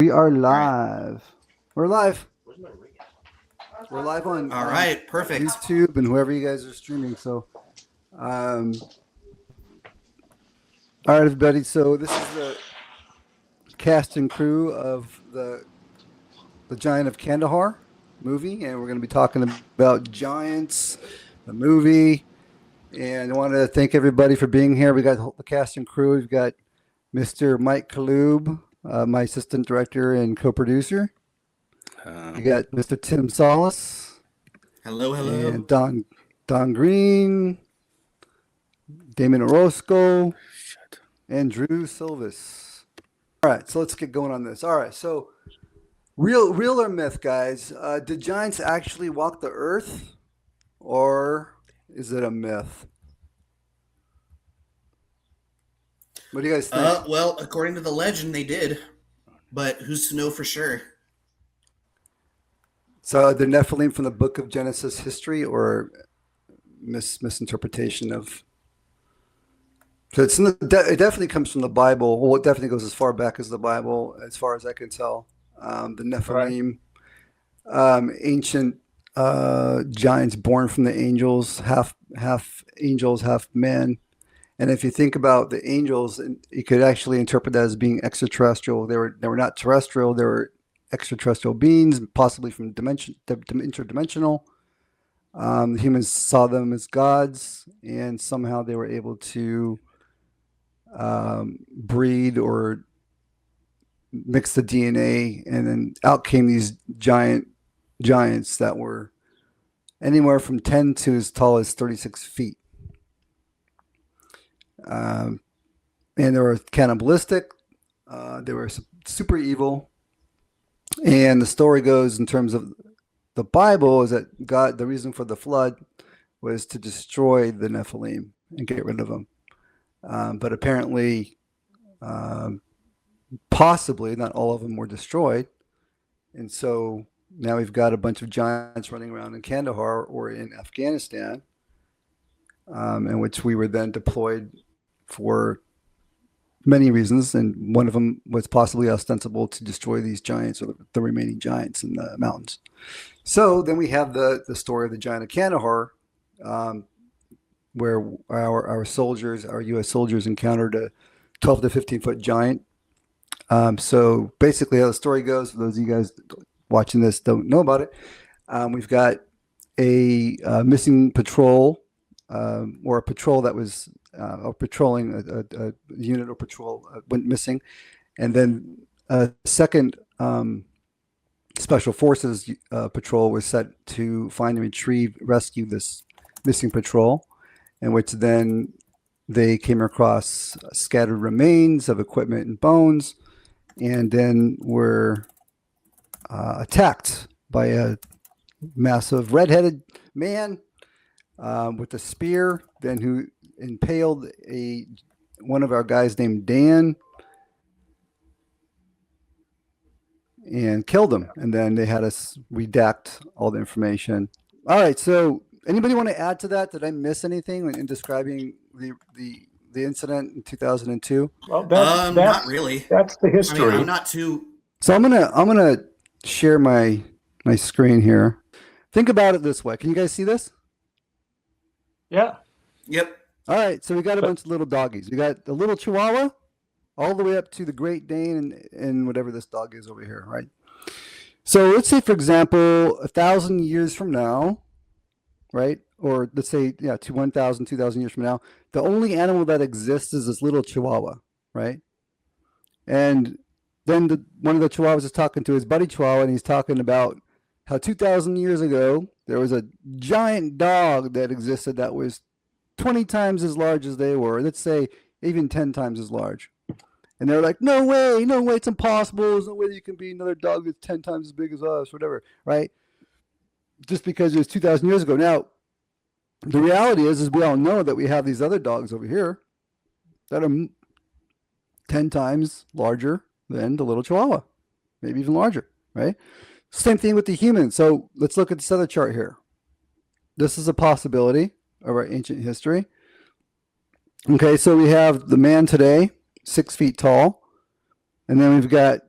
We are All right. live. We're live. We're live on All right. Perfect. YouTube and whoever you guys are streaming. So, um, all right, everybody. So this is the cast and crew of the Giant of Kandahar movie, and we're going to be talking about giants, the movie. And I want to thank everybody for being here. We got the cast and crew. We've got Mr. Mike Kaloob, my assistant director and co-producer. We got Mr. Tim Solis Hello. and Don Green, Damon Orozco, and Drew Silvis. All right, so let's get going on this. All right, so real or myth, guys? Did giants actually walk the earth, or is it a myth? What do you guys think? Well, according to the legend, they did, but who's to know for sure? So the Nephilim from the Book of Genesis history, or misinterpretation of? So it definitely comes from the Bible. Well, it definitely goes as far back as the Bible, as far as I can tell. The Nephilim, ancient giants born from the angels, half angels, half men. And if you think about the angels, you could actually interpret that as being extraterrestrial. They were not terrestrial. They were extraterrestrial beings, possibly from interdimensional. The humans saw them as gods, and somehow they were able to breed or mix the DNA, and then out came these giants that were anywhere from 10 to as tall as 36 feet. And they were cannibalistic. They were super evil. And the story goes, in terms of the Bible, is that God, the reason for the flood was to destroy the Nephilim and get rid of them. But apparently, possibly not all of them were destroyed. And so now we've got a bunch of giants running around in Kandahar or in Afghanistan, in which we were then deployed for many reasons. And one of them was possibly ostensible to destroy these giants, or the remaining giants in the mountains. So then we have the story of the Giant of Kandahar, where our soldiers, our U.S. soldiers, encountered a 12 to 15 foot giant. So basically, how the story goes, for those of you guys watching this don't know about it, we've got a missing patrol, or a patrol that was patrolling a unit or patrol went missing, and then a second special forces patrol was set to find and rescue this missing patrol, in which then they came across scattered remains of equipment and bones, and then were attacked by a massive red-headed man with a spear, then who impaled one of our guys named Dan and killed him. And then they had us redact all the information. All right, so anybody want to add to that? Did I miss anything in describing the incident in 2002? Well, Not really. That's the history. I mean, I'm not too. So I'm gonna share my screen here. Think about it this way. Can you guys see this? Yeah. Yep. All right, so we got a bunch of little doggies. We got the little Chihuahua, all the way up to the Great Dane and whatever this dog is over here, right? So let's say, for example, 1,000 years from now, right? Or let's say, to 1,000, 2,000 years from now, the only animal that exists is this little Chihuahua, right? And then one of the Chihuahuas is talking to his buddy Chihuahua, and he's talking about how 2,000 years ago, there was a giant dog that existed that was 20 times as large as they were. Let's say even 10 times as large. And they're like, no way, it's impossible. There's no way you can be another dog that's 10 times as big as us, whatever, right? Just because it was 2,000 years ago. Now, the reality is we all know that we have these other dogs over here that are 10 times larger than the little Chihuahua, maybe even larger, right? Same thing with the humans. So let's look at this other chart here. This is a possibility of our ancient history. Okay, so we have the man today, 6 feet tall, and then we've got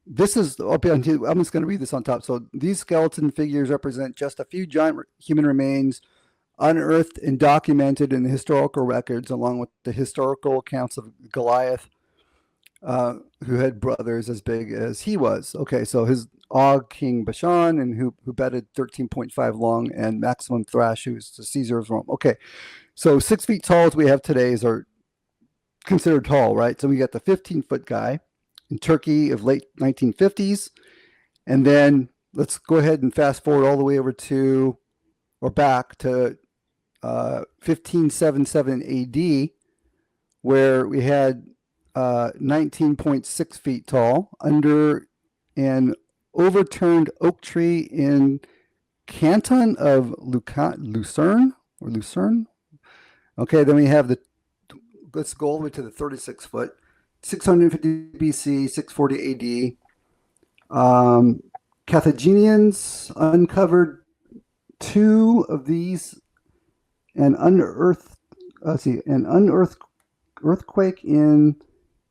this is up until I'm just going to read this on top. So these skeleton figures represent just a few giant human remains unearthed and documented in the historical records, along with the historical accounts of Goliath, who had brothers as big as he was. Okay, so his Og King Bashan, and who bedded 13.5 long, and Maximum Thrash, who's the Caesar of Rome. Okay, so 6 feet tall as we have today's are considered tall, right? So we got the 15-foot guy in Turkey of late 1950s, and then let's go ahead and fast forward all the way over to, or back to 1577 AD, where we had 19.6 feet tall under an overturned oak tree in Canton of Lucerne. Okay, then we have let's go all the way to the 36 foot, 650 BC, 640 AD. Carthaginians uncovered 2 of these, an unearthed earthquake in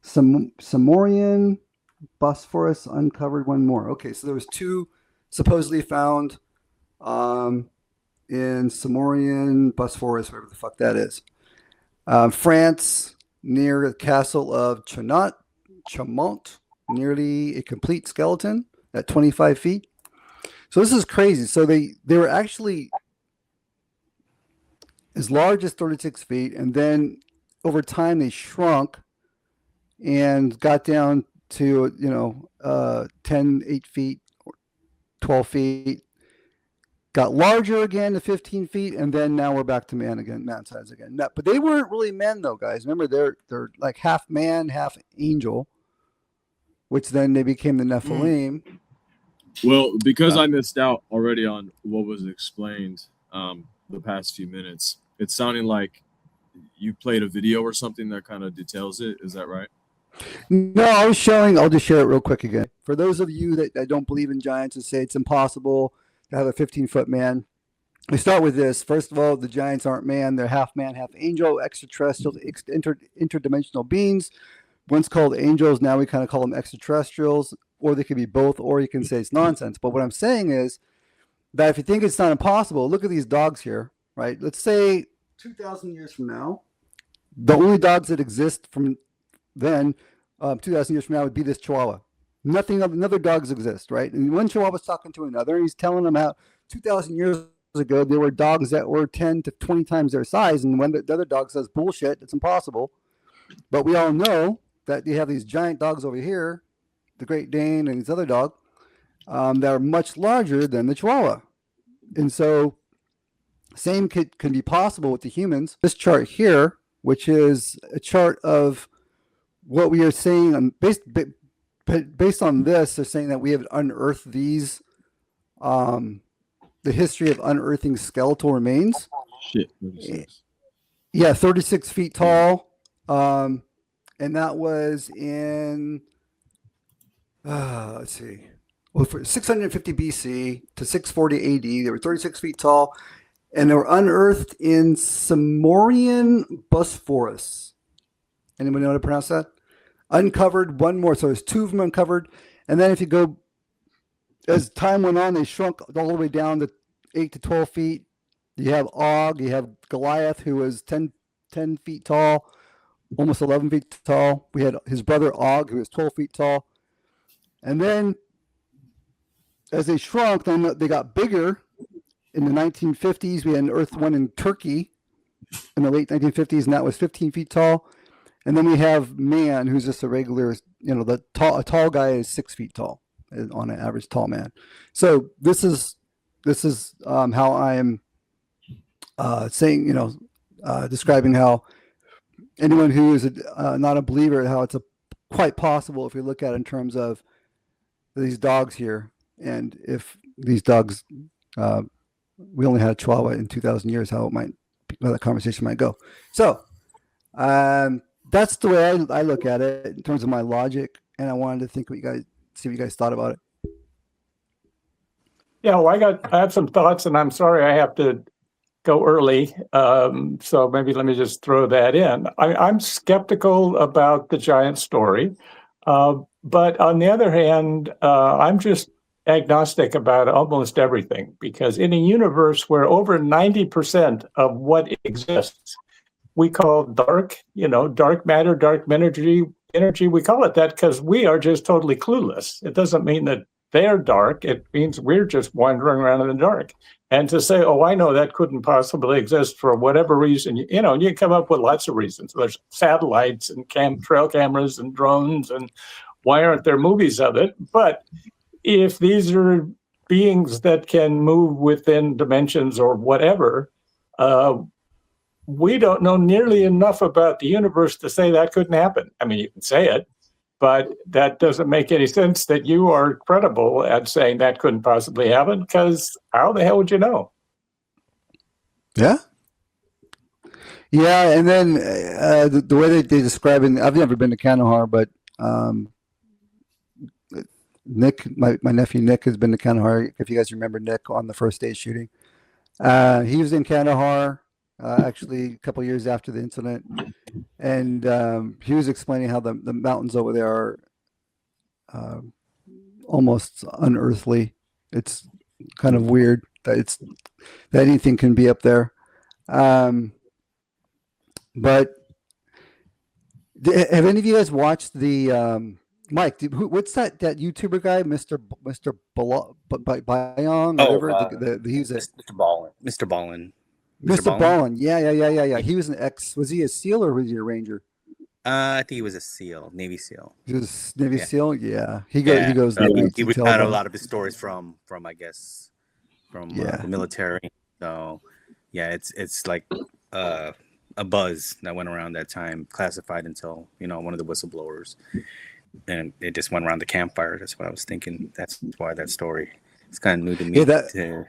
Samorian Bosphorus uncovered 1 more. Okay, so there was 2 supposedly found in Samorian Bosphorus, wherever the fuck that is. France, near the castle of Chaumont, nearly a complete skeleton at 25 feet. So this is crazy. So they were actually as large as 36 feet, and then over time they shrunk and got down to 8 feet, 12 feet, got larger again to 15 feet, and then now we're back to man size again. But they weren't really men though, guys. Remember, they're like half man, half angel, which then they became the Nephilim. Well, because I missed out already on what was explained the past few minutes, it's sounding like you played a video or something that kind of details it. Is that right? No, I'll just share it real quick again. For those of you that don't believe in giants and say it's impossible to have a 15-foot man, we start with this. First of all, the giants aren't man. They're half man, half angel, extraterrestrials, interdimensional beings. Once called angels, now we kind of call them extraterrestrials, or they could be both, or you can say it's nonsense. But what I'm saying is that if you think it's not impossible, look at these dogs here, right? Let's say 2,000 years from now, the only dogs that exist from then, 2,000 years from now, would be this Chihuahua. Nothing other dogs exist, right? And one Chihuahua's talking to another, and he's telling them how 2,000 years ago there were dogs that were 10 to 20 times their size, and when the other dog says bullshit, it's impossible. But we all know that you have these giant dogs over here, the Great Dane and these other dogs, that are much larger than the Chihuahua. And so same can be possible with the humans. This chart here, which is a chart of what we are saying, based on this, they're saying that we have unearthed these, the history of unearthing skeletal remains. Shit. 36. Yeah, 36 feet tall. And that was in, let's see, well, for 650 BC to 640 AD. They were 36 feet tall, and they were unearthed in Samorian Bosphorus. Anyone know how to pronounce that? Uncovered 1 more. So there's 2 of them uncovered. And then if you go, as time went on, they shrunk all the way down to 8 to 12 feet. You have Og, you have Goliath, who was 10 feet tall, almost 11 feet tall. We had his brother Og, who was 12 feet tall. And then as they shrunk, then they got bigger. In the 1950s, we unearthed one in Turkey in the late 1950s, and that was 15 feet tall. And then we have man, who's just a regular, a tall guy is 6 feet tall on an average tall man. So this is how I am saying, describing how anyone who is not a believer, how it's quite possible if you look at it in terms of these dogs here, and if these dogs, we only had a Chihuahua in 2,000 years, how that conversation might go. So that's the way I look at it in terms of my logic, and I wanted to see what you guys thought about it. Yeah, well, I have some thoughts, and I'm sorry I have to go early. So maybe let me just throw that in. I'm skeptical about the giant story, But on the other hand, I'm just agnostic about almost everything, because in a universe where over 90% of what exists we call dark, dark matter, dark energy, we call it that because we are just totally clueless. It doesn't mean that they're dark. It means we're just wandering around in the dark. And to say, oh, I know that couldn't possibly exist for whatever reason, you can come up with lots of reasons. There's satellites and trail cameras and drones, and why aren't there movies of it? But if these are beings that can move within dimensions or whatever, we don't know nearly enough about the universe to say that couldn't happen. I mean, you can say it, but that doesn't make any sense that you are credible at saying that couldn't possibly happen, because how the hell would you know? Yeah. Yeah, and then the way that they describe it, I've never been to Kandahar, but Nick, my nephew Nick, has been to Kandahar. If you guys remember Nick on the first day shooting, he was in Kandahar actually a couple years after the incident, and he was explaining how the mountains over there are almost unearthly. It's kind of weird that anything can be up there. But have any of you guys watched the Mike? What's that YouTuber guy, Mr. Bayong? Whatever. He was Mr. Ballin. Mr. Ballin. Mr. Ballin. Yeah. He was was he a SEAL or was he a Ranger? I think he was a SEAL, Navy SEAL. He was Navy Yeah. SEAL. Yeah, he goes. So he would got a lot of his stories from I guess the military. So yeah, it's like a buzz that went around that time, classified until one of the whistleblowers, and it just went around the campfire. That's what I was thinking. That's why that story is kind of new to me. Yeah,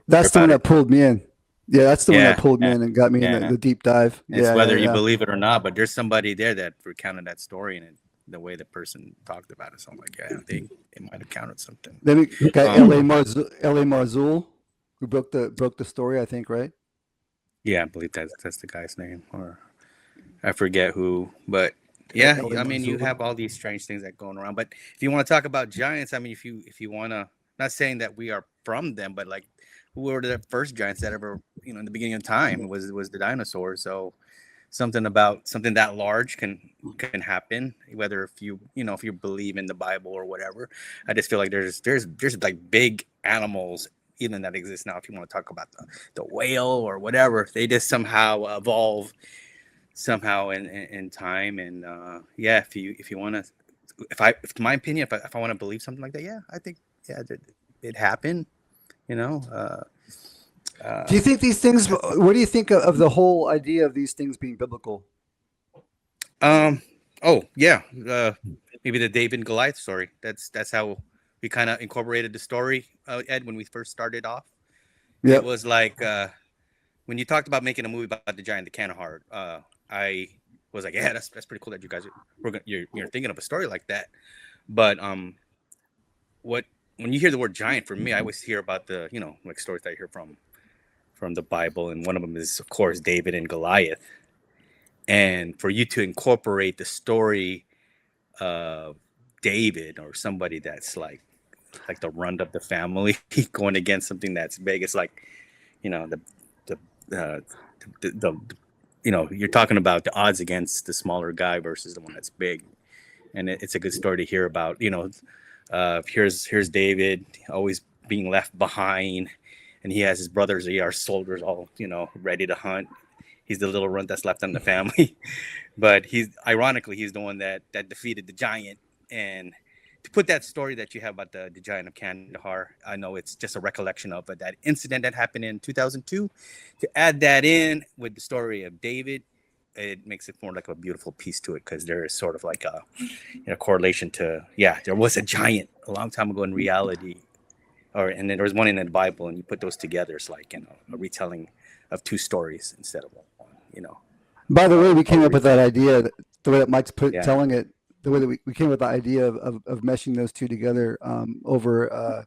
that's the one that pulled me in. Yeah, that's the one that pulled me in and got me in the deep dive. It's whether you believe it or not, but there's somebody there that recounted that story, and the way the person talked about it. So I'm like, yeah, I think it might have counted something. Then we got L.A. Marzul, who broke the story, I think, right? Yeah, I believe that's the guy's name, or I forget who, but yeah, I mean, you have all these strange things that going around. But if you want to talk about giants, I mean, if you want to, not saying that we are from them, but like, who were the first giants that ever, in the beginning of time was the dinosaurs. So something that large can happen, whether if you believe in the Bible or whatever. I just feel like there's like big animals even that exist now. If you want to talk about the whale or whatever, they just somehow evolve somehow in time. And if you want to, if my opinion, if I want to believe something like that, yeah, I think it happened. Do you think these things? What do you think of the whole idea of these things being biblical? Oh yeah. Maybe the David and Goliath story. That's how we kind of incorporated the story, Ed, when we first started off. Yep. It was like when you talked about making a movie about the Giant of Kandahar. I was like, yeah, that's pretty cool that you guys you're thinking of a story like that. But when you hear the word giant, for me, I always hear about the like stories that I hear from the Bible, and one of them is, of course, David and Goliath. And for you to incorporate the story of David or somebody that's like the runt of the family going against something that's big, it's like you're talking about the odds against the smaller guy versus the one that's big, and it's a good story to hear about. Here's David always being left behind, and he has his brothers, they are soldiers, all ready to hunt. He's the little runt that's left in the family, but he's the one that defeated the giant. And to put that story that you have about the Giant of Kandahar, I know it's just a recollection of that incident that happened in 2002. To add that in with the story of David, it makes it more like a beautiful piece to it, because there is sort of like a correlation to, there was a giant a long time ago in reality, and then there was one in the Bible, and you put those together, it's like a retelling of two stories instead of one. By the way, we came up with that idea, the way that Mike's telling it, the way that we came up with the idea of meshing those two together over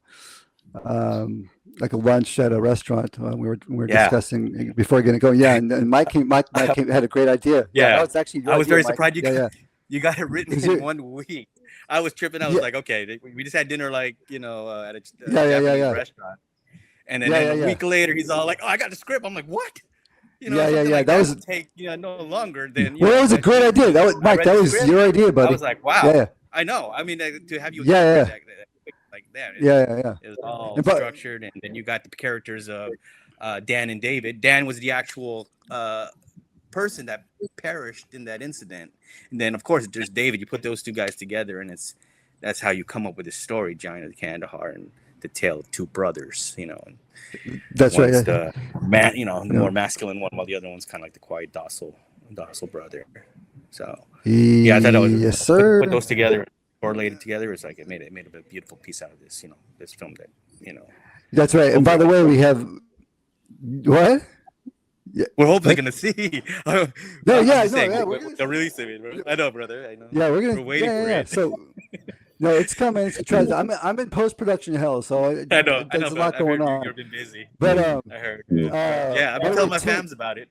like a lunch at a restaurant. We were discussing before getting going. Yeah, and Mike had a great idea. Yeah, that was actually. I was very surprised you got it written in 1 week. I was tripping. I was Yeah. like, okay, we just had dinner, like, at a Yeah. Japanese restaurant, and then, Yeah. a week later, he's all like, "Oh, I got the script." I'm like, "What?" Yeah. Something like That that was would take no longer than well. It was a but great idea. That was I Mike. read That the was script. your idea, buddy. I was like, wow. Yeah. I know. I mean, to have you Yeah. that quick like that. Yeah. It was all And but- structured, and then you got the characters of Dan and David. Dan was the actual person that perished in that incident, and then of course there's David. You put those two guys together, and that's how you come up with this story, Giant of Kandahar, and the tale of two brothers. And That's right. one's the man, the more masculine one, while the other one's kind of like the quiet, docile brother. So yeah, I thought that was Yes, sir. put those together, correlated together. It's like it made a beautiful piece out of this, this film that, That's right. And by the way, we have what? we're hopefully gonna see. No, I'm yeah, just no, saying, yeah, we're releasing it. Bro. I know, brother. I know. Yeah, we're We're waiting for it. So no, it's coming. It's I'm in post production hell, so there's a lot going on. You've been busy. But I heard. Yeah, I've been telling my fans about it.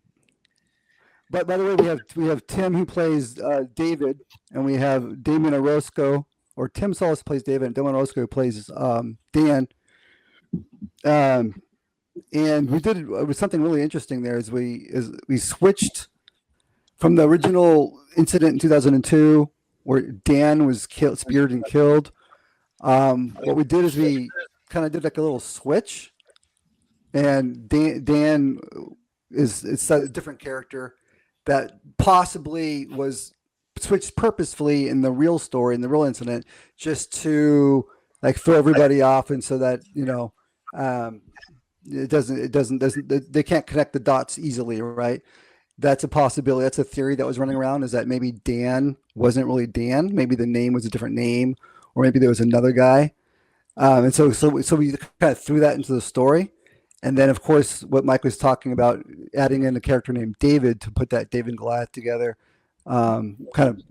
But by the way, we have Tim who plays David, and we have Damien Orozco, or Tim Solis plays David, and Damien Orozco plays Dan. And it was something really interesting there. We switched from the original incident in 2002, where Dan was speared and killed. What we did is we kind of did like a little switch, and Dan is a different character that possibly was switched purposefully in the real story, in the real incident, just to like throw everybody off, and so that they can't connect the dots easily, right? That's a possibility. That's a theory that was running around, is that maybe Dan wasn't really Dan. Maybe the name was a different name, or maybe there was another guy. And so we kind of threw that into the story. And then, of course, what Mike was talking about, adding in a character named David to put that David and Goliath together, kind of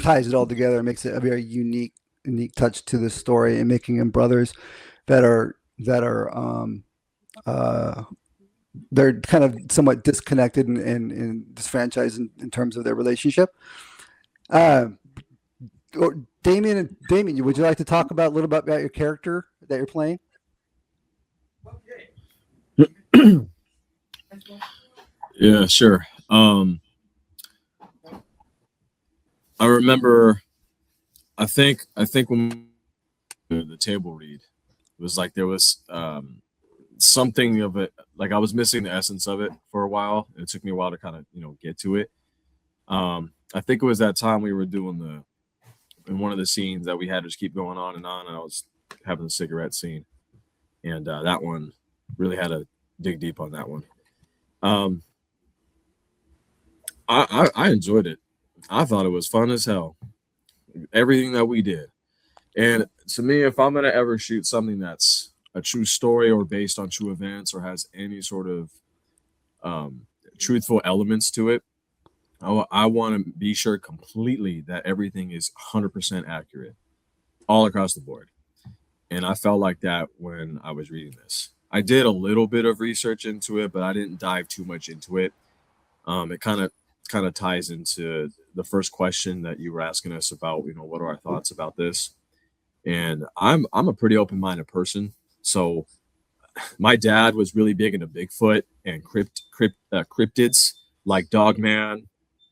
ties it all together and makes it a very unique touch to the story, and making them brothers that are they're kind of somewhat disconnected in this franchise in terms of their relationship. Damien, would you like to talk a little bit about your character that you're playing? Yeah, sure. I remember, I think when the table read, it was like there was something of it, like I was missing the essence of it for a while. It took me a while to kind of get to it. I think it was that time we were doing in one of the scenes that we had to just keep going on, and I was having the cigarette scene, and that one really had to dig deep on that one. I enjoyed it. I thought it was fun as hell. Everything that we did. And to me, if I'm going to ever shoot something that's a true story or based on true events or has any sort of truthful elements to it, I want to be sure completely that everything is 100% accurate all across the board. And I felt like that when I was reading this. I did a little bit of research into it, but I didn't dive too much into it. It kind of ties into the first question that you were asking us about, what are our thoughts about this? And I'm a pretty open-minded person. So my dad was really big into Bigfoot and cryptids like Dogman,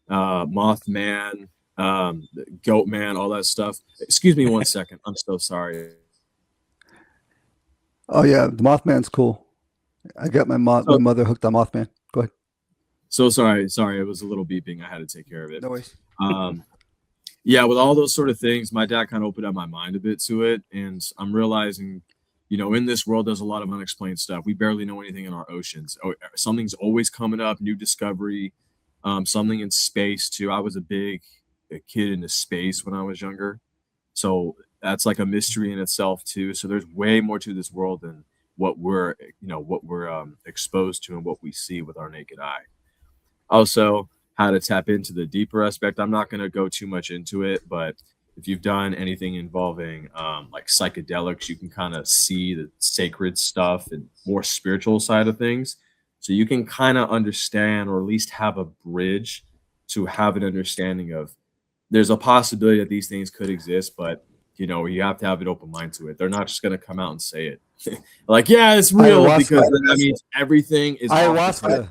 Mothman, Goatman, all that stuff. Excuse me one second. I'm so sorry. Oh yeah, the Mothman's cool. I got my mother hooked on Mothman. Go ahead. So sorry. It was a little beeping. I had to take care of it. No worries. Yeah, with all those sort of things, my dad kind of opened up my mind a bit to it, and I'm realizing, in this world, there's a lot of unexplained stuff. We barely know anything in our oceans. Something's always coming up, new discovery, something in space too. I was a kid into space when I was younger, so that's like a mystery in itself too. So there's way more to this world than what we're exposed to and what we see with our naked eye. Also, how to tap into the deeper aspect. I'm not going to go too much into it, but if you've done anything involving like psychedelics, you can kind of see the sacred stuff and more spiritual side of things. So you can kind of understand, or at least have a bridge to have an understanding of there's a possibility that these things could exist, but you know, you have to have an open mind to it. They're not just gonna come out and say it. Like, yeah, it's real, Ayahuasca. because then that means everything is off the Ayahuasca. table.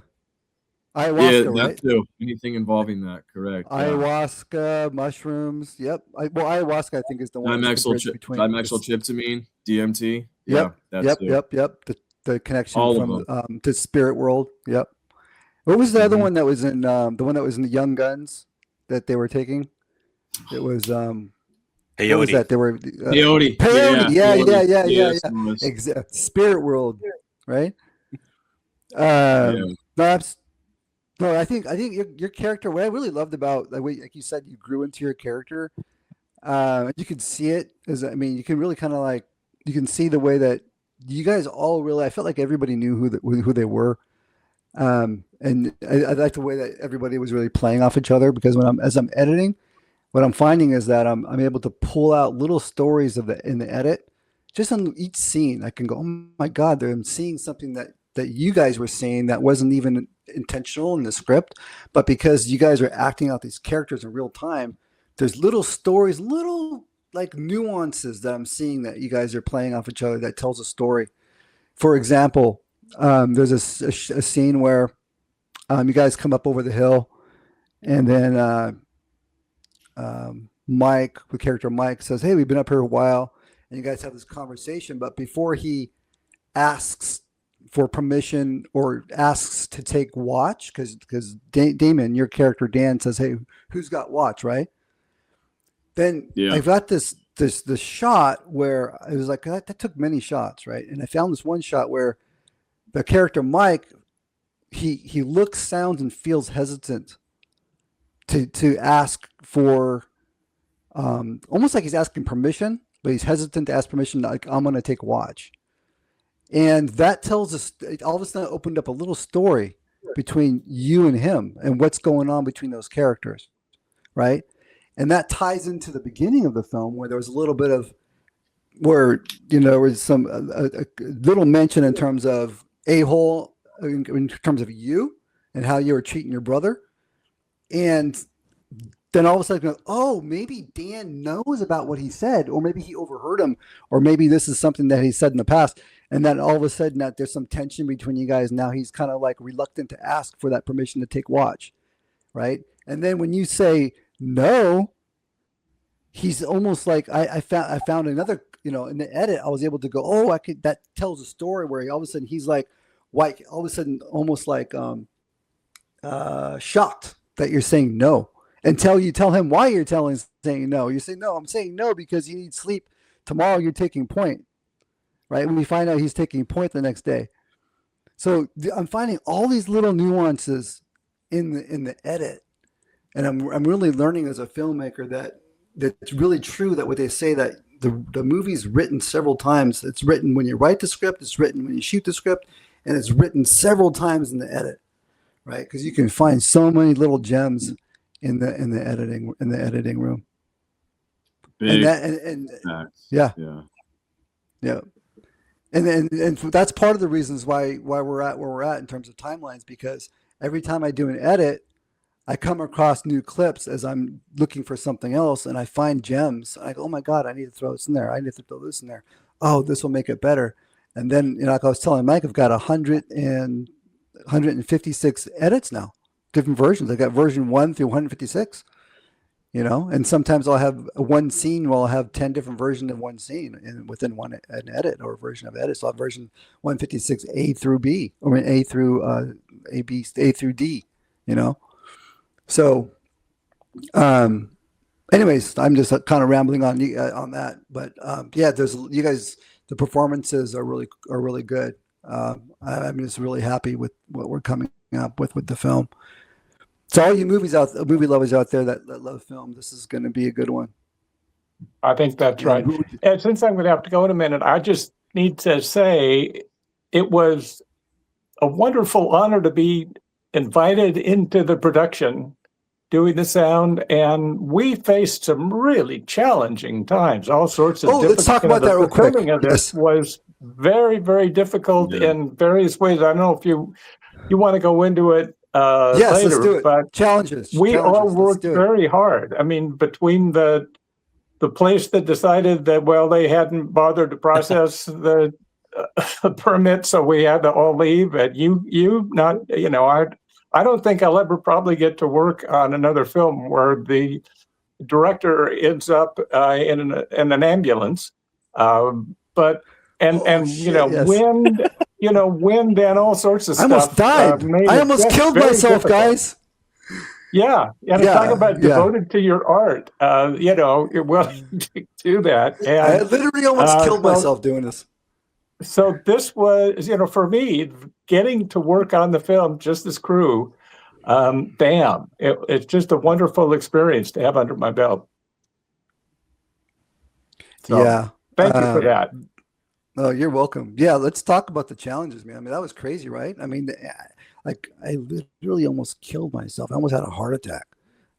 Ayahuasca, Yeah, right? that too. Anything involving that, correct? Yeah. Ayahuasca, mushrooms. Yep. Ayahuasca, I think, is the one that's the bridge between. Dimethyltryptamine, DMT. Yep. Yeah, Yep. too. Yep. The connection All of from the spirit world. Yep. What was the other Mhm. one that was in the one that was in the Young Guns that they were taking? It was what was Peyote. that? They were Peyote. peyote. Yeah. Yes, it was. Spirit world, right? Yeah. No, I think your character. What I really loved about like you said, you grew into your character. You could see it you can really kind of like you can see the way that you guys all really. I felt like everybody knew who they were, and I like the way that everybody was really playing off each other, because as I'm editing, what I'm finding is that I'm able to pull out little stories in the edit, just on each scene. I can go, oh my God, I'm seeing something that you guys were saying that wasn't even intentional in the script, but because you guys are acting out these characters in real time, there's little stories, little like nuances that I'm seeing that you guys are playing off each other that tells a story. For example, there's a scene where you guys come up over the hill, and then Mike, the character Mike, says, "Hey, we've been up here a while," and you guys have this conversation. But before he asks for permission or asks to take watch, because Damon, your character Dan, says, "Hey, who's got watch?" Right? Then I've got this shot where it was like that took many shots, right? And I found this one shot where the character Mike, he looks, sounds, and feels hesitant to ask for, almost like he's asking permission, but he's hesitant to ask permission. Like, I'm going to take watch. And that tells us, all of a sudden opened up a little story between you and him and what's going on between those characters, right? And that ties into the beginning of the film, where there was a little bit of, where, there was some a little mention in terms of a-hole, in terms of you and how you were treating your brother. And then all of a sudden, oh, maybe Dan knows about what he said, or maybe he overheard him, or maybe this is something that he said in the past. And then all of a sudden that there's some tension between you guys. Now he's kind of like reluctant to ask for that permission to take watch, right? And then when you say no, he's almost like, I found another, in the edit, I was able to go, oh, that tells a story where all of a sudden he's like, white, all of a sudden almost like shocked that you're saying no, until you tell him why you're saying no. You say, no, I'm saying no because you need sleep. Tomorrow you're taking point, right? When we find out he's taking point the next day. So I'm finding all these little nuances in the edit, and I'm really learning as a filmmaker that it's really true that what they say, that the movie's written several times. It's written when you write the script, it's written when you shoot the script, and it's written several times in the edit, right? Because you can find so many little gems in the editing room. Big and yeah. And that's part of the reasons why we're at where we're at in terms of timelines, because every time I do an edit, I come across new clips as I'm looking for something else, and I find gems. I go, oh my God, I need to throw this in there. I need to throw this in there. Oh, this will make it better. And then, like I was telling Mike, I've got 156 edits now, different versions. I got version 1 through 156. And sometimes I'll have one scene where I'll have 10 different versions of one scene within an edit or a version of edit. So I'll have version 156 A through B, or A through A through D. So, anyways, I'm just kind of rambling on that, but yeah, you guys, the performances are really good. I'm just really happy with what we're coming up with the film. So all you movie lovers out there that love film, this is going to be a good one. I think that's right. And since I'm going to have to go in a minute, I just need to say it was a wonderful honor to be invited into the production, doing the sound, and we faced some really challenging times. All sorts of. Let's talk about that real quick. Filming of this was very, very difficult in various ways. I don't know if you want to go into it. Yes, let's later, do it. but Challenges. we all Challenges. Let's worked do it. very hard. I mean, between the place that decided that, well, they hadn't bothered to process the permit, so we had to all leave. And I don't think I'll ever probably get to work on another film where the director ends up in an ambulance, but Yes. wind and all sorts of I almost stuff. died. Made I it almost just killed very myself, difficult. guys. Yeah, and Yeah, talk about yeah. devoted to your art. You're willing to do that. I And literally almost killed so- myself doing this. so this was, for me, getting to work on the film, just this crew, it's just a wonderful experience to have under my belt. So, Yeah. thank you for that. Oh, you're welcome. Yeah, let's talk about the challenges, man. I mean, that was crazy, right? I mean, like I literally almost killed myself. I almost had a heart attack.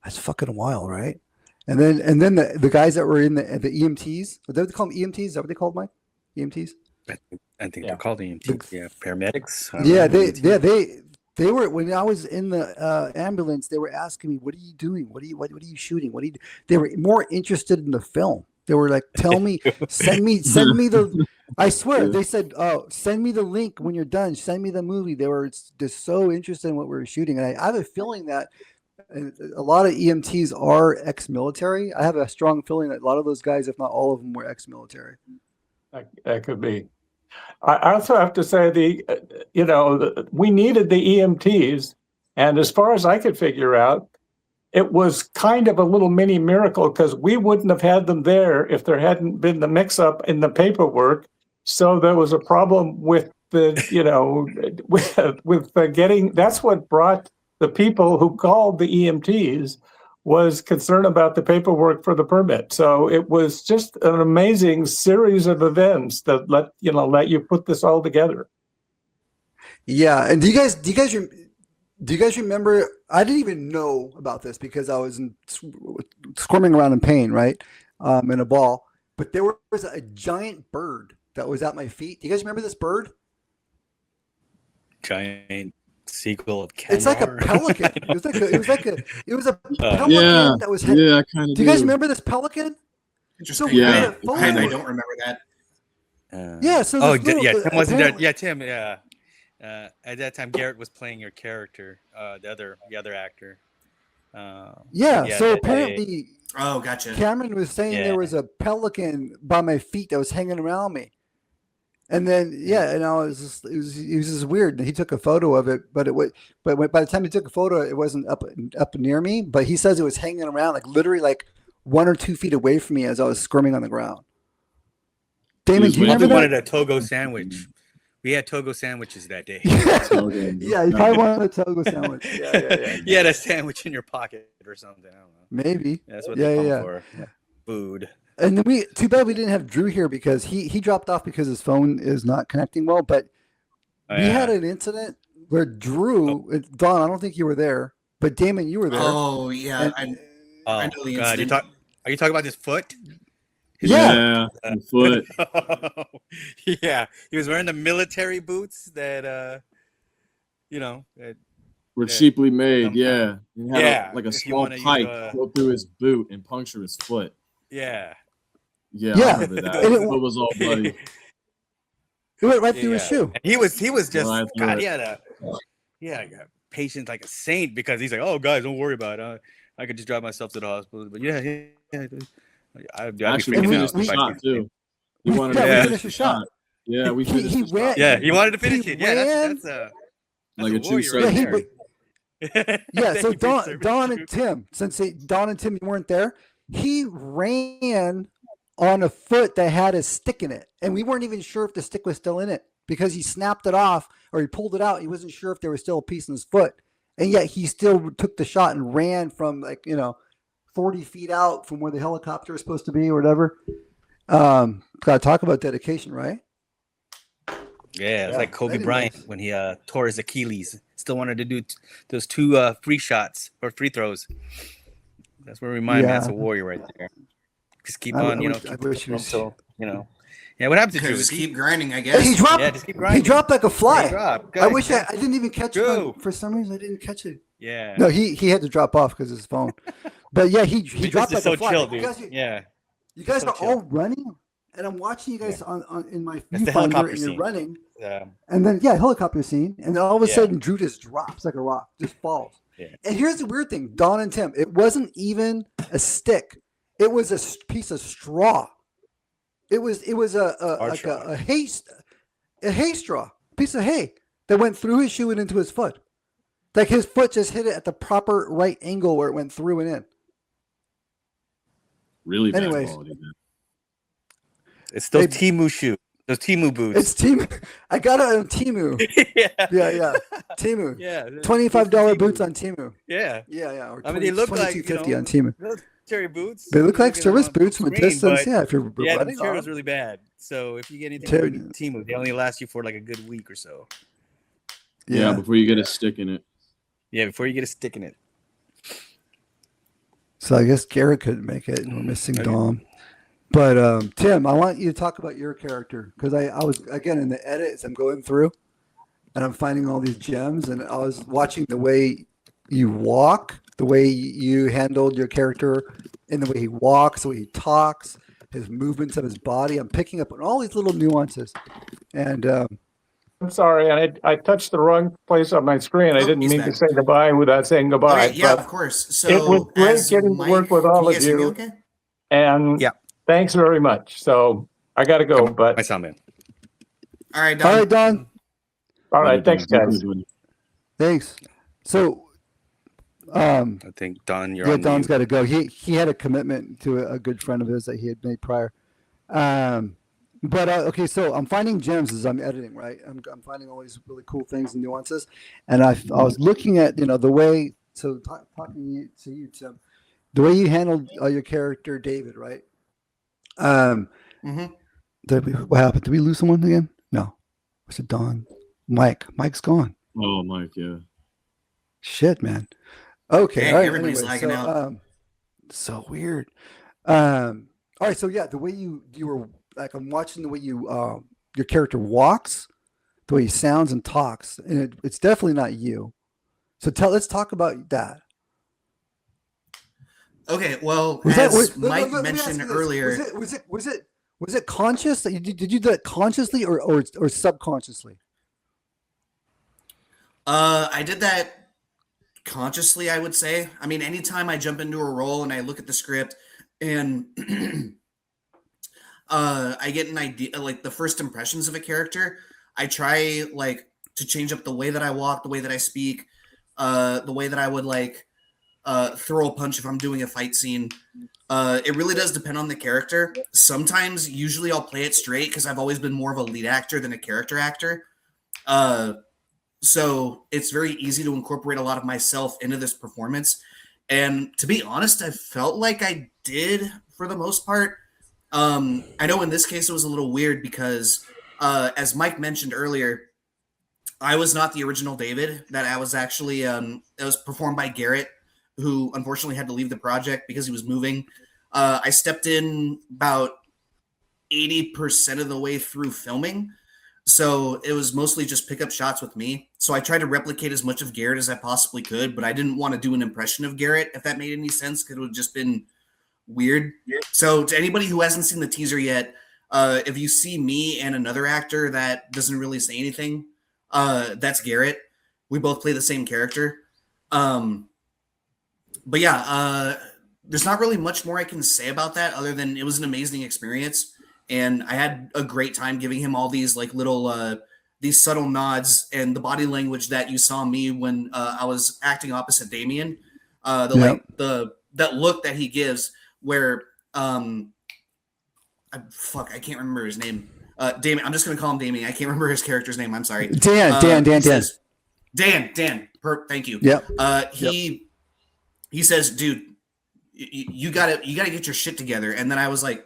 That's fucking wild, right? And then the guys that were in the EMTs, what do they call them? EMTs? Is that what they called mine? EMTs? I think they're called EMTs. Yeah, paramedics. I don't Yeah, know, EMTs. they were, when I was in the ambulance, they were asking me, "What are you doing? What are you shooting? What are you?" They were more interested in the film. They were like, "Tell me, send me the." I swear, they said, "Oh, send me the link when you're done. Send me the movie." They were just so interested in what we were shooting, and I have a feeling that a lot of EMTs are ex-military. I have a strong feeling that a lot of those guys, if not all of them, were ex-military. That could be. I also have to say we needed the EMTs, and as far as I could figure out, it was kind of a little mini miracle because we wouldn't have had them there if there hadn't been the mix-up in the paperwork. So there was a problem with the, with the getting. That's what brought the people who called the EMTs was concern about the paperwork for the permit. So it was just an amazing series of events that let you put this all together. Yeah, and do you guys remember? I didn't even know about this because I was squirming around in pain, right, in a ball. But there was a giant bird that was at my feet. Do you guys remember this bird? Giant seagull of Kandahar. It's like a pelican. It was a pelican Yeah, that was. yeah, I kind of Do you guys remember this pelican? Interesting. Yeah. I don't remember that. Yeah. So Oh, this little- Tim wasn't there. apparently- Yeah, Tim. Yeah. At that time, Garrett was playing your character, the other actor. Yeah. So they- apparently, Oh, gotcha. Cameron was saying Yeah. there was a pelican by my feet that was hanging around me. And then, it was just weird. He took a photo of it, but by the time he took a photo, it wasn't up near me. But he says it was hanging around, like literally, like 1 or 2 feet away from me as I was squirming on the ground. Damon, do you Probably remember wanted that? a Togo sandwich. We had Togo sandwiches that day. Yeah, you probably wanted a Togo sandwich. Yeah. You had a sandwich in your pocket or something. I don't know. Maybe. That's what they call for. Yeah. Food. And then too bad we didn't have Drew here because he dropped off because his phone is not connecting well. But we had an incident where Drew, Don, I don't think you were there, but Damon, you were there. Oh, yeah. And- I know the God, incident. are you talking about his foot? Yeah. the foot. Yeah, he was wearing the military boots that Were Yeah. cheaply made, yeah. He had Yeah, like a if you small wanna use pipe a- go through his boot and puncture his foot. yeah. Yeah, Yeah, I remember that. and It was all bloody. It went right through his Yeah. shoe. And he was just Right through God. it. He had a patient like a saint because he's like, oh guys, don't worry about it. I could just drive myself to the hospital. But yeah. I'd be Actually, freaking we out finished the if I shot could- too. He wanted Yeah, to we finish finished the the shot. shot. Yeah, we He- finished he the ran- shot. Yeah, he wanted to finish He it. Yeah, ran- that's Like a a true warrior soldier. right Yeah, there. Yeah, Thank so you for your service, Don Drew. and Tim, Don and Tim weren't there, he ran on a foot that had a stick in it, and we weren't even sure if the stick was still in it because he snapped it off or he pulled it out. He wasn't sure if there was still a piece in his foot, and yet he still took the shot and ran from 40 feet out from where the helicopter is supposed to be or whatever. Gotta talk about dedication, right? Yeah, it's like Kobe Anyways. Bryant when he tore his Achilles. Still wanted to do those 2 free shots or free throws. That's what remind me. That's Yeah. a warrior right there. Just keep I on, wish- I keep wish he pushing was- until Yeah, what happened to Drew? Just keep grinding, I Hey, guess. he dropped. Yeah, just keep He grinding. dropped like a fly. Hey, drop. I Good, wish man. I didn't even catch it Drew. for some reason. I didn't catch it. Yeah. No, he had to drop off because of his phone. But yeah, he He's dropped just like a so fly. chill, Like, dude. Yeah. you guys so are chill. all running, and I'm watching you guys on in my That's the viewfinder, helicopter and you're scene. running. Um, And then helicopter scene, and then all of a Yeah. sudden Drew just drops like a rock, just falls. Yeah. And here's the weird thing, Don and Tim, it wasn't even a stick; it was a piece of straw. It was like straw. a hay straw, piece of hay that went through his shoe and into his foot. Like his foot just hit it at the proper right angle where it went through and in. Really bad Anyways. quality. Man. it's those Hey, Timu shoes, those Timu boots. It's Timu. I got it on Timu. yeah. Yeah, Timu. Yeah. $25 Timu. boots on Timu. Yeah. Yeah. Or I mean, they look like, $22.50 you know, on Timu. Military boots. They look like Looking service on boots from a screen, distance. but Yeah, if you're Yeah, the running material is off. really bad. So if you get anything Tim- from Timu, they only last you for like a good week or so. Yeah, before you get a stick in it. Yeah, before you get a stick in it. So I guess Garrett couldn't make it, and we're missing Okay. Dom. But Tim, I want you to talk about your character because I was again in the edits. I'm going through, and I'm finding all these gems, and I was watching the way you walk, the way you handled your character, in the way he walks, the way he talks, his movements of his body. I'm picking up on all these little nuances, and I'm sorry, and I touched the wrong place on my screen. I Oh, didn't he's mean back. to say goodbye without saying goodbye. Okay, yeah, but of course. So it was great as getting to Mike, work with all can of guys hear me you. okay? And Yeah. thanks very much. So I got to go, but My sound man. All right, all Don. right, Don, all right, thanks, guys. thanks. So, I think Don, you're yeah, on Don's mute. got to go. He had a commitment to a good friend of his that he had made prior. But okay, so I'm finding gems as I'm editing, right? I'm finding all these really cool things and nuances, and I was looking at the way. So talking to you, Tim, the way you handled your character, David, right? Mm-hmm. What happened? Did we lose someone again? No. Was it Don? Mike's gone. Oh, Mike, yeah. Shit, man. Okay, Dang, all right. everybody's lagging out. So weird. All right, so yeah, the way you were like, I'm watching the way you your character walks, the way he sounds and talks, and it's definitely not you. So let's talk about that. Okay, well, Was as that Mike let me ask mentioned you this. earlier, Was it conscious that did you do that consciously or subconsciously? I did that consciously, I would say. I mean, anytime I jump into a role and I look at the script and I get an idea, like the first impressions of a character, I try like to change up the way that I walk, the way that I speak, the way that I would like throw a punch if I'm doing a fight scene. It really does depend on the character. Sometimes, usually I'll play it straight because I've always been more of a lead actor than a character actor. So it's very easy to incorporate a lot of myself into this performance. And to be honest, I felt like I did for the most part. I know in this case it was a little weird because, as Mike mentioned earlier, I was not the original David. That I was actually it was performed by Garrett, who unfortunately had to leave the project because he was moving. I stepped in about 80% of the way through filming. So it was mostly just pick up shots with me. So I tried to replicate as much of Garrett as I possibly could, but I didn't want to do an impression of Garrett, if that made any sense, because it would have just been weird. Yeah. So to anybody who hasn't seen the teaser yet, if you see me and another actor that doesn't really say anything, that's Garrett. We both play the same character. But yeah, there's not really much more I can say about that other than it was an amazing experience. And I had a great time giving him all these like little, these subtle nods and the body language that you saw me when I was acting opposite Damien. That look that he gives where, I can't remember his name. Damien, I'm just going to call him Damien. I can't remember his character's name. I'm sorry. Dan. Thank you. Yep. He says, dude, you gotta get your shit together. And then I was like,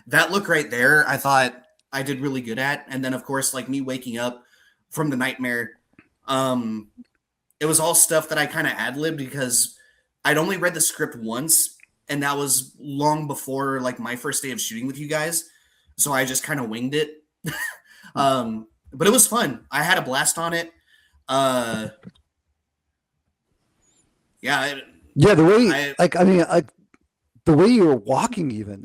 that look right there, I thought I did really good at. And then of course, like me waking up from the nightmare, it was all stuff that I kind of ad-libbed because I'd only read the script once, and that was long before like my first day of shooting with you guys. so I just kind of winged it. But it was fun. I had a blast on it. Yeah, the way the way you were walking, even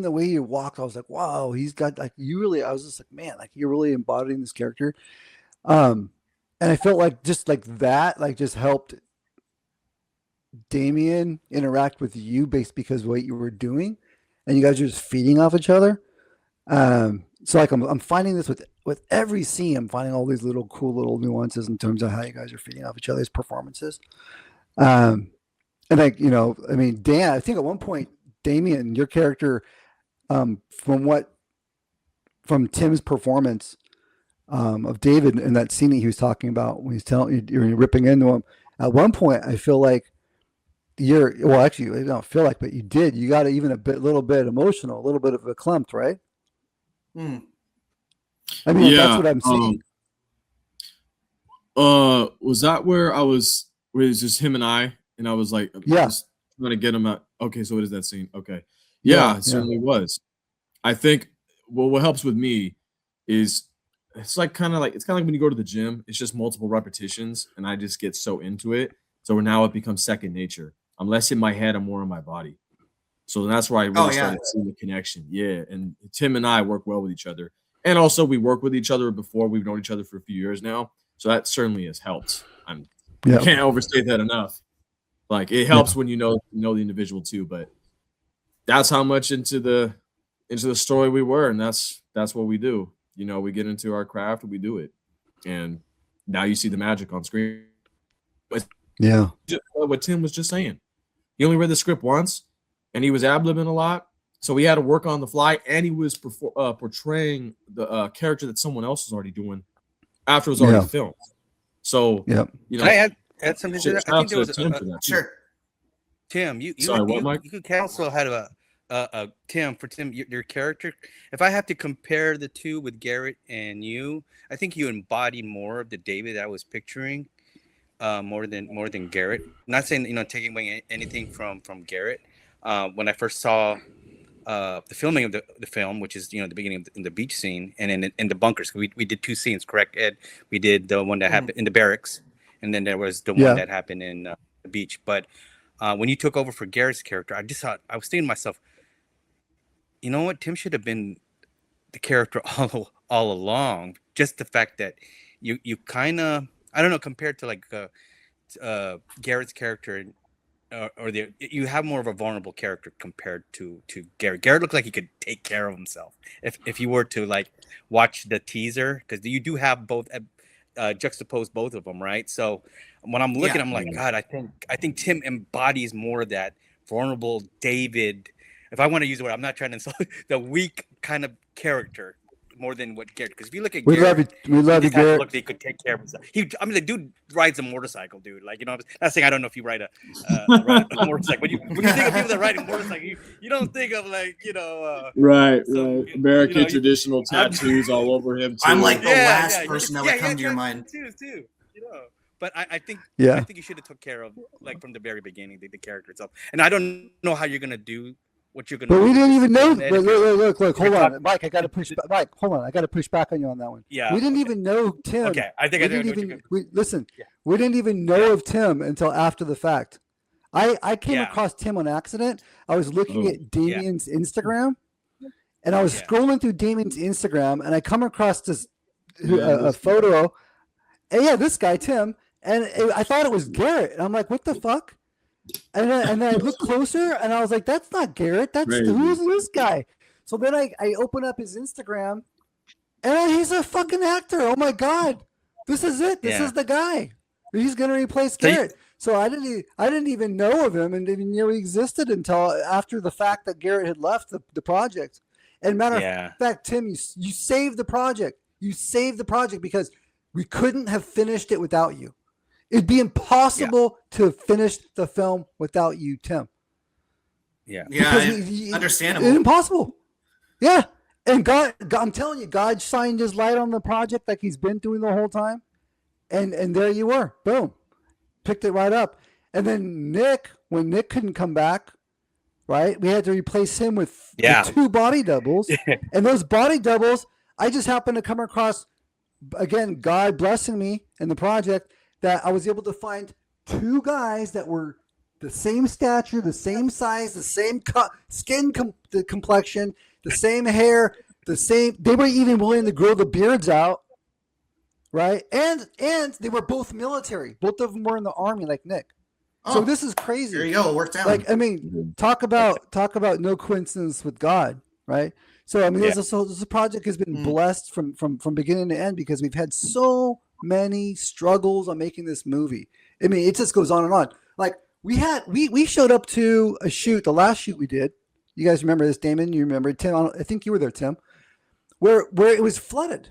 the way you walked, I was like, wow, he's got like you really. I was just like, man, like you're really embodying this character. And I felt like just like that, like just helped Damien interact with you based because of what you were doing, and you guys are just feeding off each other. So like I'm finding this with every scene, I'm finding all these little cool little nuances in terms of how you guys are feeding off each other's performances. And like, I mean, Dan, I think at one point, Damien, your character, from Tim's performance, of David in that scene that he was talking about when he's telling you're ripping into him. At one point, I feel like actually, I don't feel like, but you got even little bit emotional, a little bit of a clumped, right? I mean, that's what I'm seeing. Was that where it was just him and I was like, just trying to get him out. Okay, so what is that scene? Okay. Yeah, it certainly was. I think what helps with me is it's kind of like when you go to the gym, it's just multiple repetitions and I just get so into it. So now it becomes second nature. I'm less in my head, I'm more in my body. So that's where I really started seeing the connection. Yeah. And Tim and I work well with each other. And also we work with each other before. We've known each other for a few years now. So that certainly has helped. I can't overstate that enough. Like it helps when you know the individual too, but that's how much into the story we were, and that's what we do. We get into our craft and we do it. And now you see the magic on screen. Yeah. What Tim was just saying. He only read the script once and he was ad-libbing a lot. So he had to work on the fly, and he was portraying the character that someone else was already doing after it was already filmed. So, Can I add something to that? I think there was sure. Tim, you could counsel how to Tim, your character. If I have to compare the two with Garrett and you, I think you embody more of the David I was picturing, more than Garrett. I'm not saying taking away anything from Garrett. When I first saw the filming of the film, which is the beginning in the beach scene and in the bunkers, we did two scenes, correct, Ed? We did the one that happened in the barracks, and then there was the one that happened in the beach. But when you took over for Garrett's character, I was thinking to myself, you know what, Tim should have been the character all along. Just the fact that you kind of, I don't know, compared to like Garrett's character, you have more of a vulnerable character compared to Garrett. Garrett looked like he could take care of himself. If you were to like watch the teaser, because you do have both juxtapose both of them, right? So when I'm looking, I'm like, God, I think Tim embodies more of that vulnerable David. If I want to use the word, I'm not trying to insult the weak kind of character more than what Garrett. Because if you look at Garrett, we love you, Garrett. Look, he could take care of himself. The dude rides a motorcycle, dude. Like, I'm not saying I don't know if you ride a motorcycle. When you think of people that ride a motorcycle, you don't think of like right. American traditional tattoos all over him too. I'm like the last person that would come to your mind too. But I think you should have took care of like from the very beginning the character itself. And I don't know how you're gonna do what you're gonna. But we didn't even know. Look, hold on, Mike. I got to push. Mike, hold on. I got to push back on you on that one. Yeah. We didn't even know Tim. Okay, I think listen. Yeah. We didn't even know of Tim until after the fact. I came across Tim on accident. I was looking at Damien's Instagram, and I was scrolling through Damien's Instagram, and I come across this a photo. And this guy Tim, and I thought it was Garrett, and I'm like, what the fuck? And then I looked closer, and I was like, "That's not Garrett. Who's this guy?" So then I open up his Instagram, and he's a fucking actor. Oh my god, this is it. This is the guy. He's gonna replace Garrett. So I didn't even know of him, and didn't know he existed until after the fact that Garrett had left the project. And matter of fact, Tim, you saved the project. You saved the project because we couldn't have finished it without you. It'd be impossible to finish the film without you, Tim. Yeah, understandable. It's impossible. Yeah, and God, I'm telling you, God shined His light on the project like He's been doing the whole time, and there you were, boom, picked it right up. And then when Nick couldn't come back, right? We had to replace him with Yeah. 2 body doubles, and those body doubles, I just happened to come across, again, God blessing me in the project, that I was able to find 2 guys that were the same stature, the same size, the same the complexion, the same hair, the same. They were even willing to grow the beards out, right? And they were both military. Both of them were in the army, like Nick. So this is crazy. There you go. It worked out. Like, I mean, talk about no coincidence with God, right? So I mean, this project has been blessed from beginning to end, because we've had so many struggles on making this movie. I mean, it just goes on and on. Like, we showed up to a shoot, the last shoot we did. You guys remember this, Damon? You remember, Tim? I think you were there, Tim. Where it was flooded.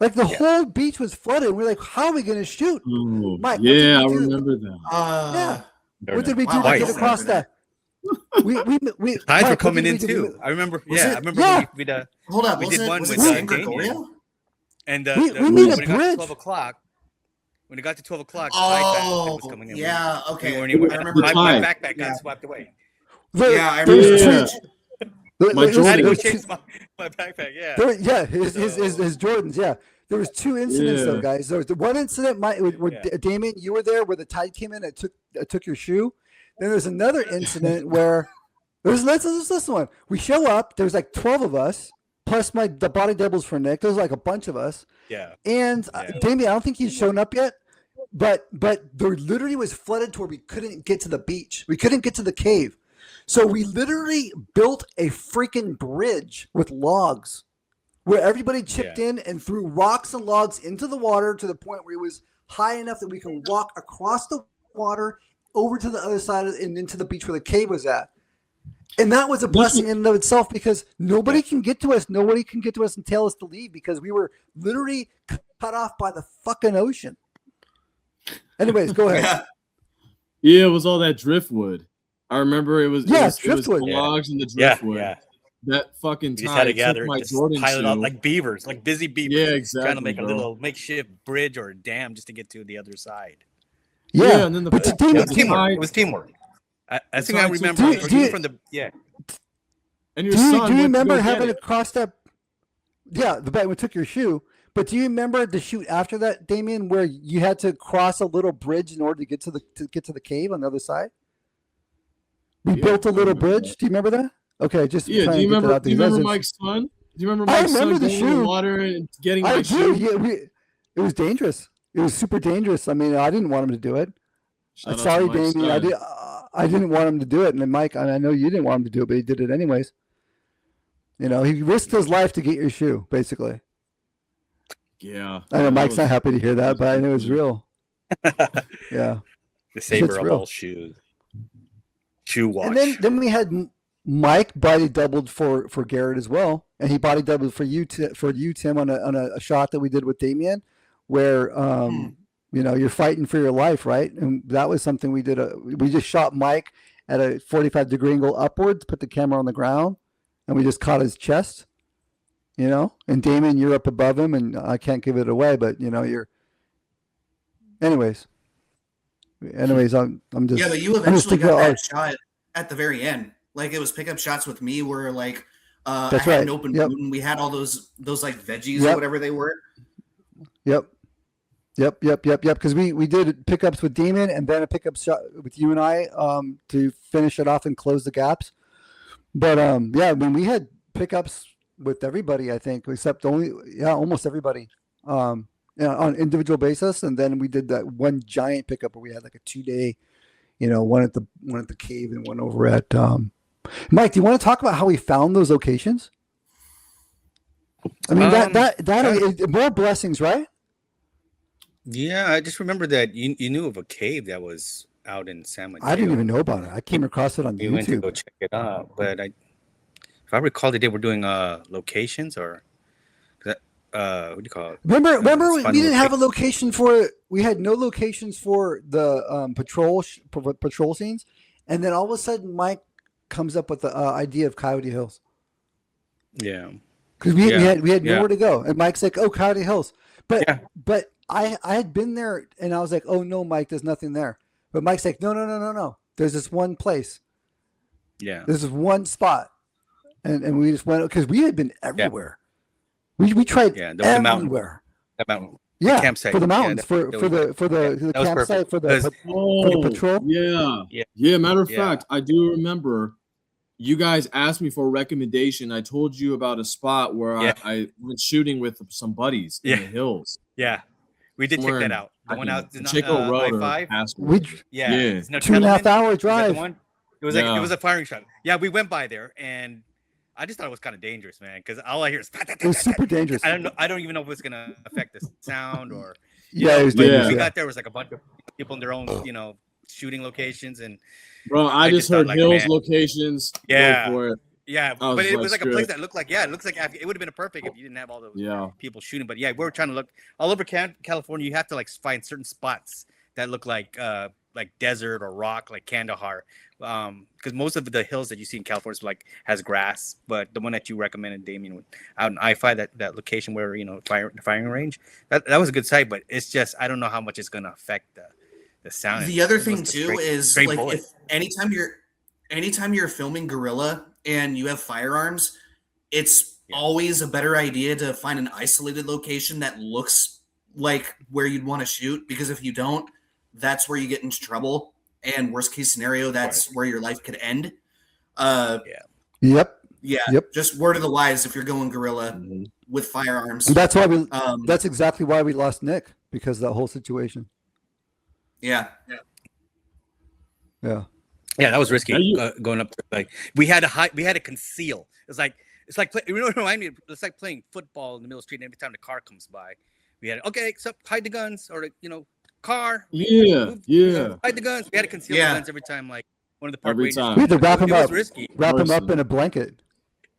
Like, the whole beach was flooded. We're like, how are we going to shoot? Ooh, Mike, yeah, I remember that. What did we do to get across that? We Tides were coming in too. I remember. I remember. Hold up. We did one with Gregorio? And we when made a it got to bridge. 12 o'clock, when it got to 12 o'clock, oh, was coming in. yeah, okay. I remember the my tide. backpack got swept away. I There was remember. two- My I had to go Jordan. change my backpack. Yeah. His Jordans. Yeah, there was 2 incidents though, guys. There was the one incident, where Damien, you were there, where the tide came in and took your shoe. Then there's another incident where there's this one. We show up. There's like 12 of us, plus the body doubles for Nick. There's like a bunch of us. Yeah. And Damien, I don't think he's shown up yet. But there literally was flooded to where we couldn't get to the beach. We couldn't get to the cave. So we literally built a freaking bridge with logs, where everybody chipped in and threw rocks and logs into the water to the point where it was high enough that we can walk across the water over to the other side and into the beach where the cave was at. And that was a blessing in and of itself, because nobody can get to us. Nobody can get to us and tell us to leave, because we were literally cut off by the fucking ocean. Anyways, go ahead. Yeah, it was all that driftwood. I remember it was driftwood. the logs and the driftwood. Yeah. That fucking We just had to tide gather took my it, just Jordan pile it up shoe. like beavers, like busy beavers. Yeah, exactly. Trying to make a bro. little makeshift bridge or a dam just to get to the other side. Yeah, and then but It was teamwork. I think I remember from the And your Do son you went remember to go having get to cross that? Yeah, the bet we took your shoe. But do you remember the shoot after that, Damien, where you had to cross a little bridge in order to get to the cave on the other side? We built a little bridge. That. Do you remember that? Okay, just Do you remember? Do you remember Mike's son? Do you remember Mike's son remember the going in shoe. the water and getting I my do. shoe? Yeah, it was dangerous. It was super dangerous. I mean, I didn't want him to do it. Shout out to Sorry, Mike's Damien. son. I didn't want him to do it. And then Mike, I know you didn't want him to do it, but he did it anyways. You know, he risked his life to get your shoe, basically. Yeah. I know that Mike's was- not happy to hear that, but I know it's real. Yeah. the savior It's of real. all shoes. Shoe watch. And then we had Mike body doubled for Garrett as well, and he body doubled for you Tim on a shot that we did with Damien, where you know, you're fighting for your life, right? And that was something we did. We just shot Mike at a 45-degree angle upwards, put the camera on the ground, and we just caught his chest. You know, and Damien, you're up above him, and I can't give it away, but you know, you're. Anyways, I'm just. Yeah, but you I'm just eventually thinking, got that shot at the very end. Like, it was pickup shots with me where, like, I That's had right. an open Yep. boot and we had all those like veggies Yep. or whatever they were. Yep. Because we did pickups with Damon and then a pickup shot with you and I to finish it off and close the gaps. But yeah, when we had pickups with everybody, I think, except almost everybody, on an individual basis. And then we did that one giant pickup where we had like a 2-day, you know, one at the cave and one over at. Mike, do you want to talk about how we found those locations? I mean, that more blessings, right? Yeah, I just remember that you knew of a cave that was out in San Mateo. I didn't even know about it. I came across it on We went to go YouTube. check it out, but if I recall, they were doing locations or what do you call it? Remember, we fun didn't have a location for. We had no locations for the patrol scenes, and then all of a sudden, Mike comes up with the idea of Coyote Hills Yeah, because we had Yeah. nowhere to go, and Mike's like, "Oh, Coyote Hills," but Yeah. but I had been there, and I was like, "Oh no, Mike, there's nothing there." But Mike's like, "No. There's this one place." Yeah. This is one spot, and we just went because we had been everywhere. We tried Yeah, the mountain. everywhere. That mountain. The Yeah, campsite. for the mountains, Yeah, for the that was campsite, perfect. for the 'Cause- patrol. Yeah. Matter of Yeah. fact, I do remember you guys asked me for a recommendation. I told you about a spot where Yeah. I went shooting with some buddies in the hills. Yeah, we did check Somewhere that in out. The one out Pacheco Road or I-5. Pasco. Yeah, Yeah. it's no 2.5 hour Is that the drive. one? It was like Yeah. it was a firing shot. Yeah, we went by there, and I just thought it was kind of dangerous, man. Because all I hear is It was super dangerous. I don't know. I don't even know if it's gonna affect the sound or. Yeah, it was But dangerous. we Yeah. got there was like a bunch of people in their own, shooting locations, and Bro, I just thought, heard like, hills man. locations. Go Yeah. for it. yeah, I was but it like, was like a screw place it. that looked like it looks like it would have been a perfect if you didn't have all those Yeah. people shooting. But yeah, we were trying to look all over California. You have to like find certain spots that look like desert or rock, like Kandahar, because most of the hills that you see in California is like has grass. But the one that you recommended, Damien, out in I-5, that location where the firing range, that was a good site. But it's just I don't know how much it's gonna affect the sound. The other It was thing a too is straight like bullet. if anytime you're filming guerrilla and you have firearms, it's always a better idea to find an isolated location that looks like where you'd want to shoot, because if you don't, that's where you get into trouble, and worst case scenario, that's where your life could end. Yep. Yep. Just word of the wise if you're going guerrilla with firearms. And that's why we. That's exactly why we lost Nick, because of that whole situation. Yeah. Yeah. Yeah, that was risky. Yeah, Going up, like we had to hide, we had to conceal. It's like you know what it reminded me? It's like playing football in the middle of the street, and every time the car comes by, we had so hide the guns, or car. Yeah. Move, Yeah. hide the guns. We had to conceal the guns every time, like one of the park Every rangers. time. We had to wrap him It up. was risky. Wrap him up Person. in a blanket.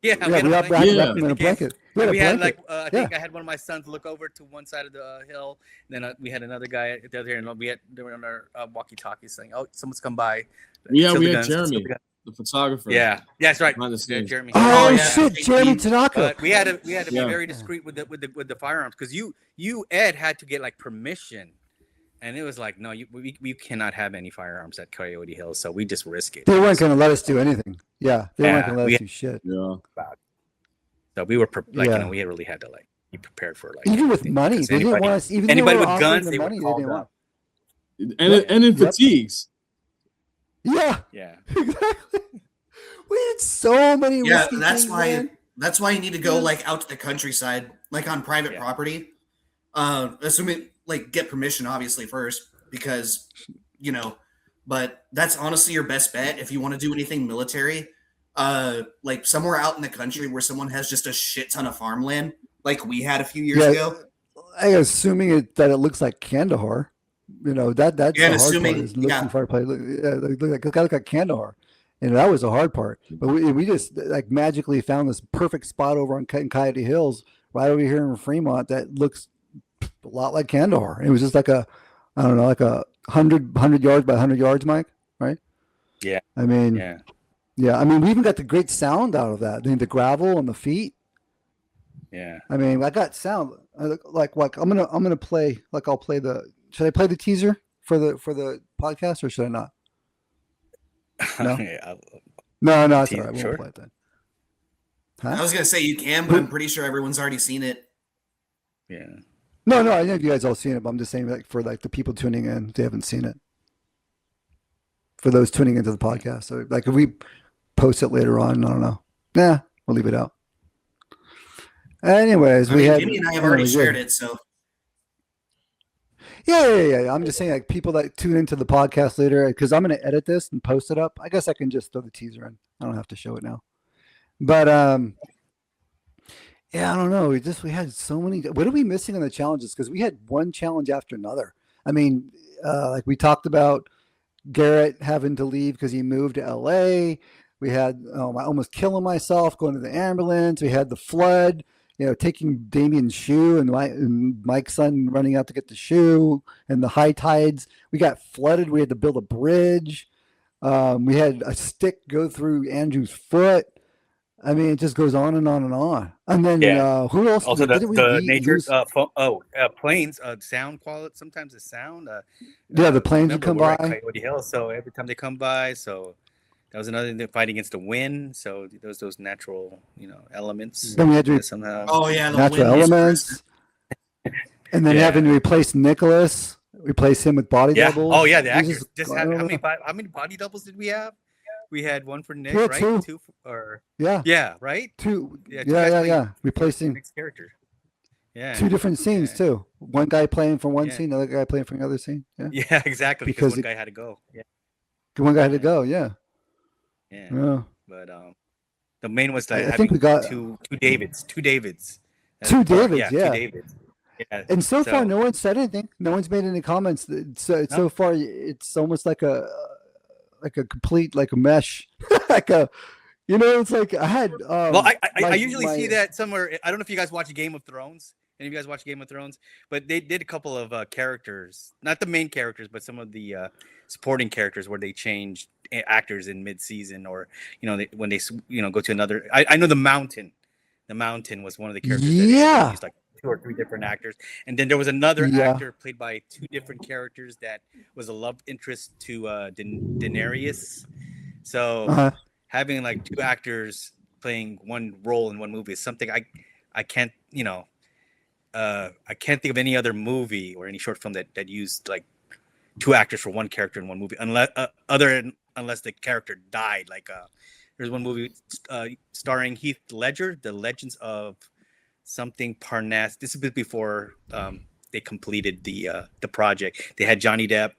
Yeah, Yeah, we wrapped him in a blanket. We had like blanket. I think I had one of my sons look over to one side of the hill, and then we had another guy at the other end. They were on our walkie-talkie saying, "Oh, someone's come by." Yeah, Conceal we the had guns, conceal Jeremy, the guns. the photographer. Yeah, that's right. Behind the Yeah, scenes. Jeremy. Oh, yeah. shit, Jeremy Tanaka. But we had to be Yeah. very discreet with the firearms, because you Ed had to get like permission, and it was like, no, we cannot have any firearms at Coyote Hills, so we just risk it. They weren't going to let us do anything. Yeah, they weren't going to let us do shit. Yeah. So we were we Yeah. really had to like be prepared for like Even with anything, money, 'cause they didn't want us. Even anybody though we with were guns, offering they the were money, called didn't up. want. And in Yep. fatigues. Yeah, Yeah. exactly. We had so many. Yeah, risky that's things, why man. that's why you need to go like out to the countryside, like on private property. Assuming like get permission obviously first, because but that's honestly your best bet if you want to do anything military. Like somewhere out in the country where someone has just a shit ton of farmland, like we had a few years ago. I'm assuming that it looks like Kandahar. That's the hard assuming- part. Is looking for a place. Look like Kandahar. That was the hard part. But we just like magically found this perfect spot over on Coyote Hills, right over here in Fremont, that looks a lot like Kandahar. It was just like a 100 yards by 100 yards, Mike, right? Yeah. I mean, Yeah. I mean, we even got the great sound out of that. The gravel on the feet. Yeah. I mean, I got sound. Like I'm gonna play. Like I'll play the. Should I play the teaser for the podcast, or should I not? No. No, it's all right. We won't play it then. I was gonna say you can, but I'm pretty sure everyone's already seen it. Yeah. No, I know you guys all seen it, but I'm just saying, like, for like the people tuning in, they haven't seen it. For those tuning into the podcast, so like if we post it later on, I don't know. Nah, we'll leave it out. Anyways, Jimmy and I have already shared it, so yeah. I'm just saying, like, people that tune into the podcast later, because I'm going to edit this and post it up. I guess I can just throw the teaser in. I don't have to show it now. But yeah, I don't know. We had so many. What are we missing on the challenges? Because we had one challenge after another. I mean, like we talked about Garrett having to leave because he moved to LA. We had almost killing myself, going to the ambulance. We had the flood. Taking Damien's shoe and Mike's son running out to get the shoe, and the high tides. We got flooded. We had to build a bridge. We had a stick go through Andrew's foot. I mean, it just goes on and on and on. And then who else? Also, the nature, planes, sound quality. Sometimes the sound. The planes would come by. Coyote Hill, so every time they come by, so That was another thing, fight against the wind. So those natural, elements. Then we had to somehow. Oh yeah, the natural wind is elements, and then Yeah. having to replace Nicholas, replace him with body Yeah. doubles. Oh yeah, the We actors. Just had, how many body doubles did we have? We had one for Nick, Yeah, right? two. Or Yeah, right? two. Yeah, two guys Yeah. playing Replacing Nick's character. Yeah. two different scenes Yeah. too. One guy playing for one Yeah. scene, another guy playing for another scene. Yeah, Yeah, exactly. Because one guy had to go. Yeah. one guy had to go. Yeah. Yeah. But the main was like I having think we got two Davids. two Davids. Yeah. Davids. Yeah. And so far, no one said anything. No one's made any comments. So far, it's almost like a complete like a mesh, like a, it's like I had. Well, I usually see that somewhere. I don't know if you guys watch Game of Thrones. Any of you guys watch Game of Thrones? But they did a couple of characters, not the main characters, but some of the supporting characters where they changed actors in mid-season, or when they go to another. I know the Mountain. The Mountain was one of the characters. Yeah. That used like 2 or 3 different actors, and then there was another actor played by 2 different characters that was a love interest to Daenerys. So having like 2 actors playing one role in one movie is something I can't I can't think of any other movie or any short film that used like 2 actors for one character in one movie, unless the character died. Like there's one movie starring Heath Ledger, The Legends of something Parnas. This is before they completed the project. They had Johnny Depp,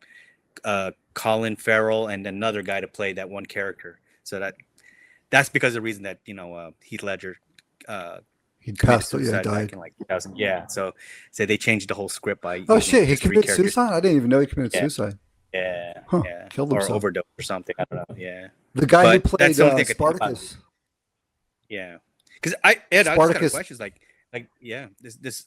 Colin Farrell, and another guy to play that one character. So that's because of the reason that Heath Ledger he passed. Yeah, died. Back in like 2000. Yeah, so they changed the whole script by. Oh shit! He just 3 committed characters. suicide. I didn't even know he committed suicide. Yeah, Huh. yeah, Killed or himself. overdose or something. I don't know. Yeah, The guy who But played that's something I could think about. Spartacus. Yeah, because I just got Spartacus. questions like this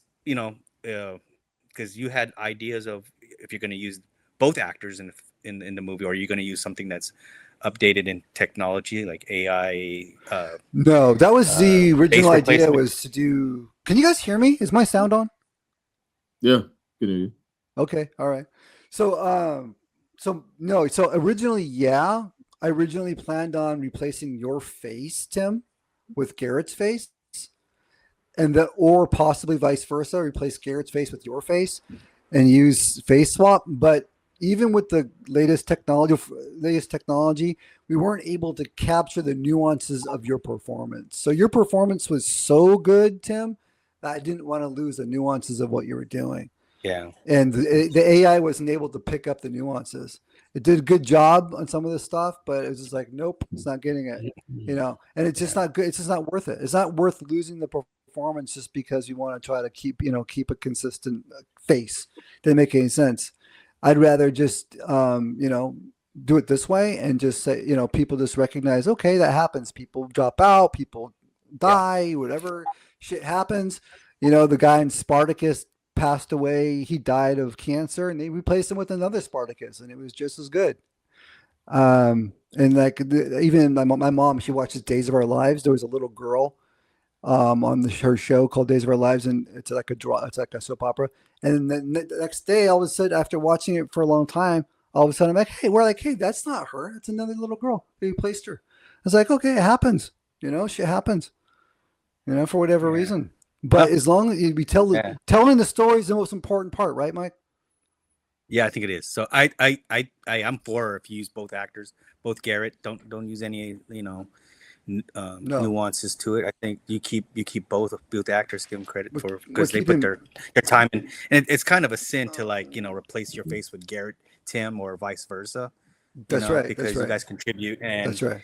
because you had ideas of if you're going to use both actors in the movie, or are you going to use something that's updated in technology like AI? No, that was the original face idea. replacement? Was to do. Can you guys hear me? Is my sound on? Yeah, good to you. Okay, all right. So originally, I originally planned on replacing your face, Tim, with Garrett's face, or possibly vice versa, replace Garrett's face with your face, and use face swap. But even with the latest technology, we weren't able to capture the nuances of your performance. So your performance was so good, Tim, that I didn't want to lose the nuances of what you were doing. Yeah, And the AI wasn't able to pick up the nuances. It did a good job on some of this stuff, but it was just like, nope, it's not getting it, and it's just not good. It's just not worth it. It's not worth losing the performance just because you want to try to keep a consistent face. Didn't make any sense. I'd rather just, do it this way and just say, people just recognize, okay, that happens. People drop out, people die, whatever shit happens. The guy in Spartacus passed away. He died of cancer, and they replaced him with another Spartacus, and it was just as good. And like even my mom, she watches Days of Our Lives. There was a little girl on her show called Days of Our Lives, and it's like a soap opera. And then the next day, all of a sudden, after watching it for a long time, all of a sudden I'm like, hey, that's not her. It's another little girl. They replaced her. I was like, okay, it happens. Shit happens. For whatever reason. But as long as we telling the story is the most important part, right, Mike? yeah, I think it is. So I am for if you use both actors, both Garrett. Don't use any nuances to it. I think you keep both actors. Give them credit because they put their time in, and it's kind of a sin to replace your face with Garrett, Tim, or vice versa. That's right. Because you guys contribute, and that's right.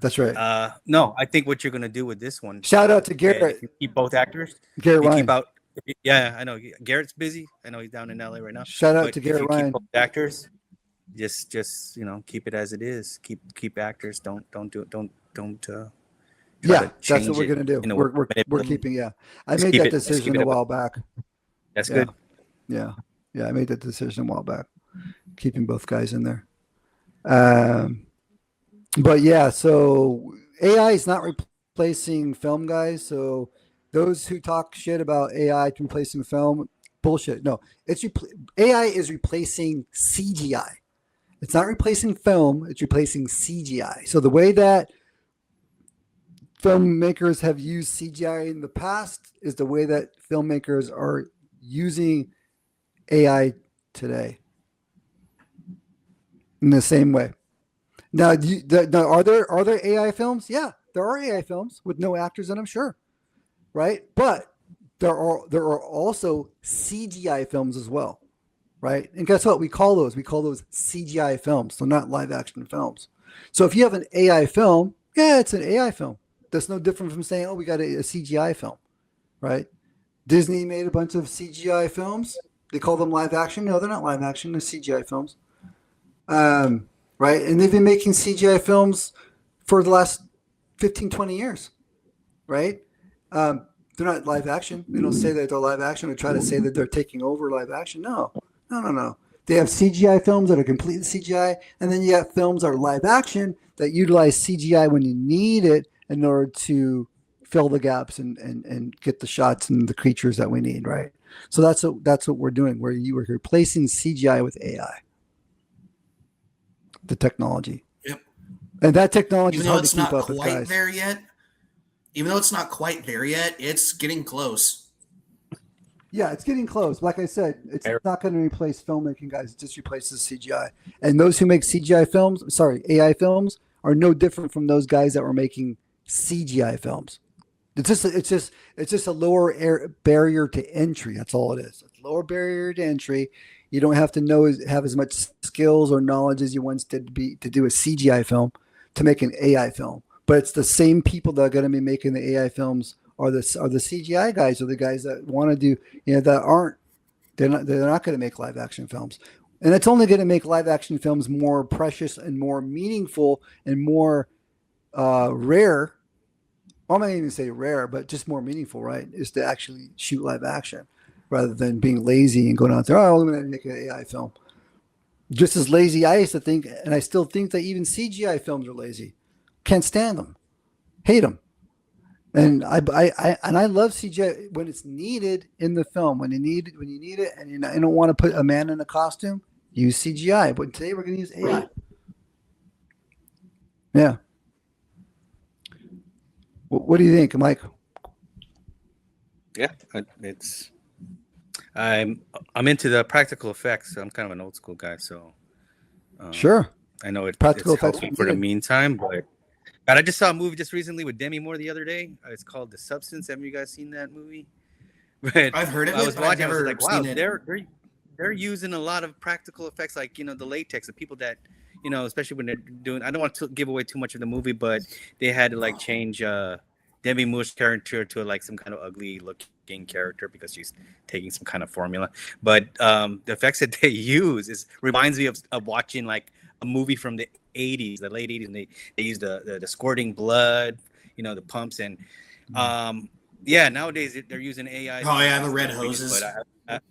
That's right. No, I think what you're gonna do with this one. Shout out to Garrett. If you keep both actors. Garrett Ryan. Keep out. Yeah, I know Garrett's busy. I know he's down in LA right now. Shout out But to if you Garrett Ryan. Keep both actors. Just keep it as it is. Keep actors. Don't. Yeah, that's what we're gonna do. We're keeping. Yeah, I made that decision a while back. That's good. Yeah, I made that decision a while back, keeping both guys in there. But yeah, so AI is not replacing film, guys. So those who talk shit about AI replacing film, bullshit. No, AI is replacing CGI. It's not replacing film, it's replacing CGI. So the way that filmmakers have used CGI in the past is the way that filmmakers are using AI today in the same way. Now, are there AI films? Yeah, there are AI films with no actors in them, sure, right? But there are also CGI films as well, right? And guess what? We call those CGI films, so not live action films. So if you have an AI film, yeah, it's an AI film. That's no different from saying, oh, we got a CGI film, right? Disney made a bunch of CGI films. They call them live action. No, they're not live action. They're CGI films. Right? And they've been making CGI films for the last 15, 20 years, right? They're not live action. They don't say that they're live action or try to say that they're taking over live action. No. They have CGI films that are completely CGI, and then you have films that are live action that utilize CGI when you need it in order to fill the gaps and get the shots and the creatures that we need, right? So that's what we're doing, where you are replacing CGI with AI. The technology. Yep. And that technology Even is though hard it's to keep not up with, quite guys. there yet, it's getting close. Yeah, it's getting close. Like I said, it's not going to replace filmmaking, guys. It just replaces CGI. And those who make AI films are no different from those guys that were making CGI films. It's just a lower barrier to entry. That's all it is. It's a lower barrier to entry. You don't have to have as much skills or knowledge as you once did to do a CGI film to make an AI film. But it's the same people that are going to be making the AI films are the CGI guys, or the guys that want to do, that aren't. They're not going to make live action films, and it's only going to make live action films more precious and more meaningful and more rare. Well, I'm not even say rare, but just more meaningful, right? Is to actually shoot live action rather than being lazy and going out there, oh, I'm going to make an AI film. Just as lazy, I used to think, and I still think that even CGI films are lazy. Can't stand them. Hate them. And I love CGI when it's needed in the film. When you need it, and you don't want to put a man in a costume, use CGI. But today we're going to use AI. Yeah. What do you think, Mike? Yeah, I'm into the practical effects. I'm kind of an old school guy, so sure. I know Practical it's effects helpful for the meantime. But I just saw a movie just recently with Demi Moore the other day. It's called The Substance. Have you guys seen that movie? But I've heard of I it, was but I've watching. I was never like, wow, seen it. they're using a lot of practical effects, like the latex. The people that especially when they're doing. I don't want to give away too much of the movie, but they had to like change Demi Moore's character to like some kind of ugly looking character because she's taking some kind of formula. But the effects that they use reminds me of watching like a movie from the 80s, the late 80s, and they use the squirting blood, the pumps, and nowadays they're using AI. Oh yeah, the red hoses. But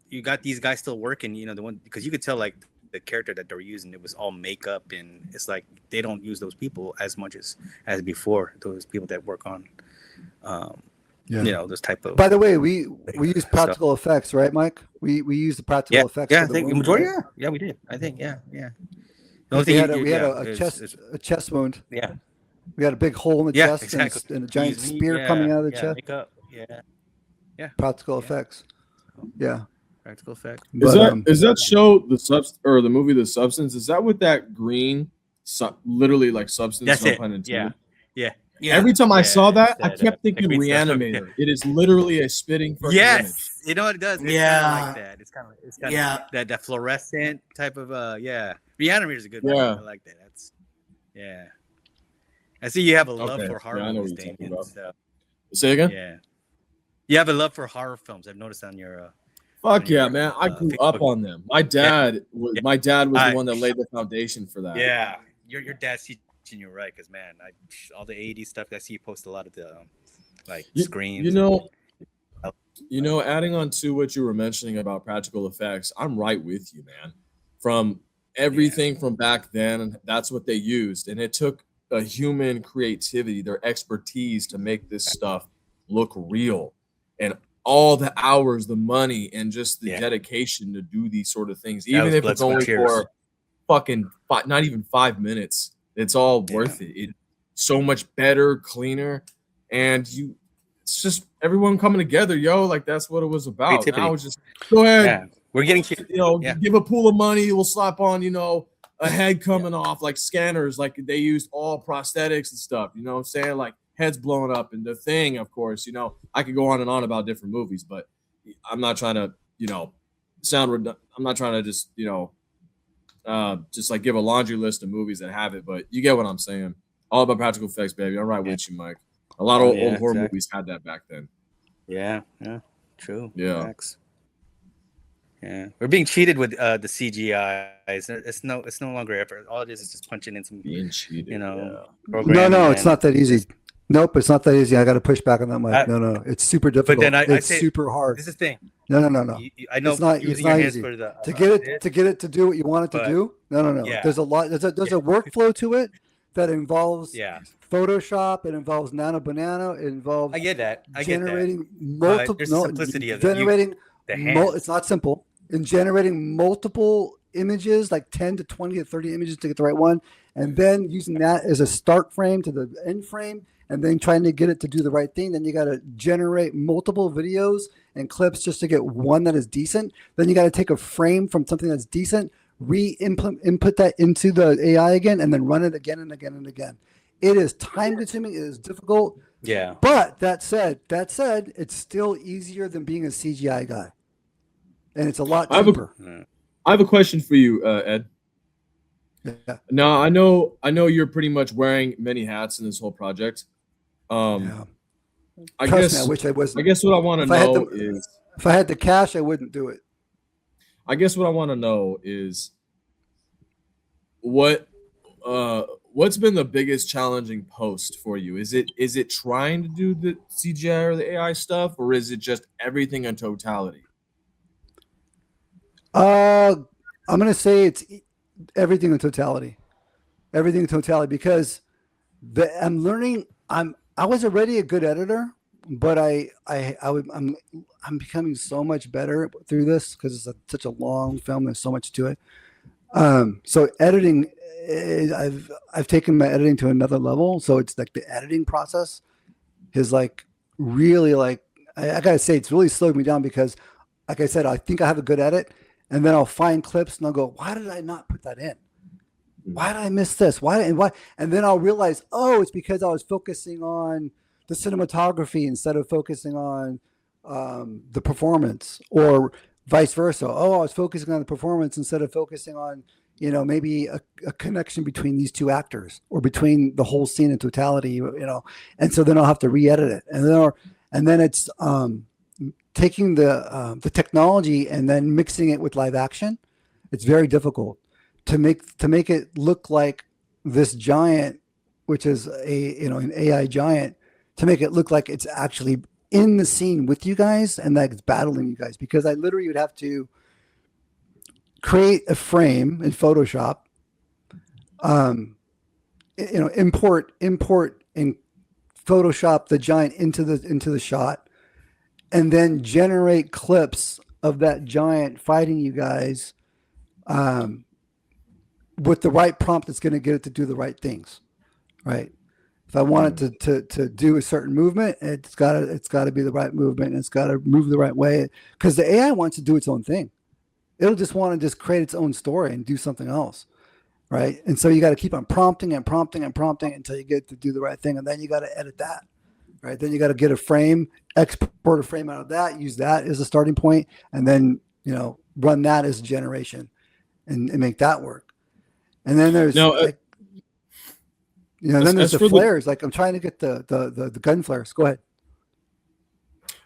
you got these guys still working, the one, because you could tell like the character that they're using, it was all makeup, and it's like they don't use those people as much as before, those people that work on this type of. By the way, we use practical effects, right, Mike? We use the practical effects. Yeah, I think the majority. Yeah, we did. I think, yeah. The only thing we had a chest wound. Yeah, we had a big hole in the chest, exactly. and a giant spear coming out of the chest. Makeup. Yeah. Practical effects. Yeah. Practical effects. Is that show the movie The Substance? Is that with that green, literally like substance? That's it. Yeah. Every time I saw that, I kept thinking Reanimator. It is literally a spitting. Yes, image. It does. It's yeah, kind of like that. It's kind of that fluorescent type of Reanimator is a good one. I like that. That's I see you have a love for horror movies, Damien. Say again? Yeah. You have a love for horror films. I've noticed on your. Fuck yeah, man! I grew up on them. My dad was the one that laid the foundation for that. Yeah, your dad's teaching you right, because man, all the '80s stuff. I see you post a lot of the screams. Adding on to what you were mentioning about practical effects, I'm right with you, man. From everything from back then, that's what they used, and it took a human creativity, their expertise, to make this stuff look real. And all the hours, the money, and just the Yeah. dedication to do these sort of things, That even was if blood, it's sweat, only tears. for fucking not even 5 minutes. It's all worth it. It's so much better, cleaner, and it's just everyone coming together, yo. Like that's what it was about. Creativity. Now it's just go ahead, Yeah, we're getting cheated. Yeah. give a pool of money, we'll slap on, a head coming off, like scanners, like they used all prosthetics and stuff. You know what I'm saying? Like heads blowing up, and the Thing, of course. I could go on and on about different movies, but I'm not trying to, I'm not trying to just, just like give a laundry list of movies that have it, but you get what I'm saying. All about practical effects, baby. I'm right with you, Mike. A lot of old horror movies had that back then. Yeah, true. Yeah. Facts. Yeah, we're being cheated with the CGI. It's no longer effort. All it is just punching in some, Being cheated. program. No, it's not that easy. Nope, it's not that easy. I got to push back on that, Mike. Uh, No, it's super difficult. then I it's say- super hard. This is the thing. No. I know It's not using your hands easy. for the To get it to do what you want it to But- do. No. Yeah. There's a lot. There's a workflow to it that involves Yeah, Photoshop. It involves Nano Banana. It involves I get that. I get that. generating multiple. there's simplicity of it. generating. The hands. It's not simple. In generating multiple images, like 10 to 20 to 30 images to get the right one, and then using that as a start frame to the end frame, and then trying to get it to do the right thing. Then you got to generate multiple videos and clips just to get one that is decent. Then you got to take a frame from something that's decent, input that into the AI again, and then run it again and again and again. It is time consuming. It is difficult. Yeah. But that said, it's still easier than being a CGI guy, and it's a lot cheaper. I have a question for you, Ed. Yeah. Now I know you're pretty much wearing many hats in this whole project. Yeah. I Trust guess me, I wish I wasn't. I guess what I want to If I had know the- is If I had the cash, I wouldn't do it. I guess what I want to know is what's been the biggest challenging post for you? Is it trying to do the CGI or the AI stuff, or is it just everything in totality? I'm gonna say it's everything in totality. Everything in totality, because I'm learning. I was already a good editor, but I'm becoming so much better through this because it's such a long film. There's so much to it. So editing, I've taken my editing to another level. So it's like the editing process is like really like I gotta say it's really slowed me down because, like I said, I think I have a good edit, and then I'll find clips and I'll go, why did I not put that in? Why did I miss this? Why? And then I'll realize, oh, it's because I was focusing on the cinematography instead of focusing on the performance, or vice versa. Oh, I was focusing on the performance instead of focusing on, maybe a connection between these two actors or between the whole scene in totality, And so then I'll have to re-edit it, and then it's taking the technology and then mixing it with live action. It's very difficult to make it look like this giant, which is an AI giant, to make it look like it's actually in the scene with you guys and that it's battling you guys, because I literally would have to create a frame in Photoshop, import in Photoshop the giant into the shot, and then generate clips of that giant fighting you guys, with the right prompt that's going to get it to do the right things, right? If I want it to do a certain movement, it's got to be the right movement, and it's got to move the right way, because the AI wants to do its own thing. It'll just want to just create its own story and do something else, right? And so you got to keep on prompting until you get to do the right thing, and then you got to edit that, right? Then you got to get a frame, export a frame out of that, use that as a starting point, and then run that as a generation, and make that work. And then there's then there's the flares. Like I'm trying to get the gun flares. Go ahead.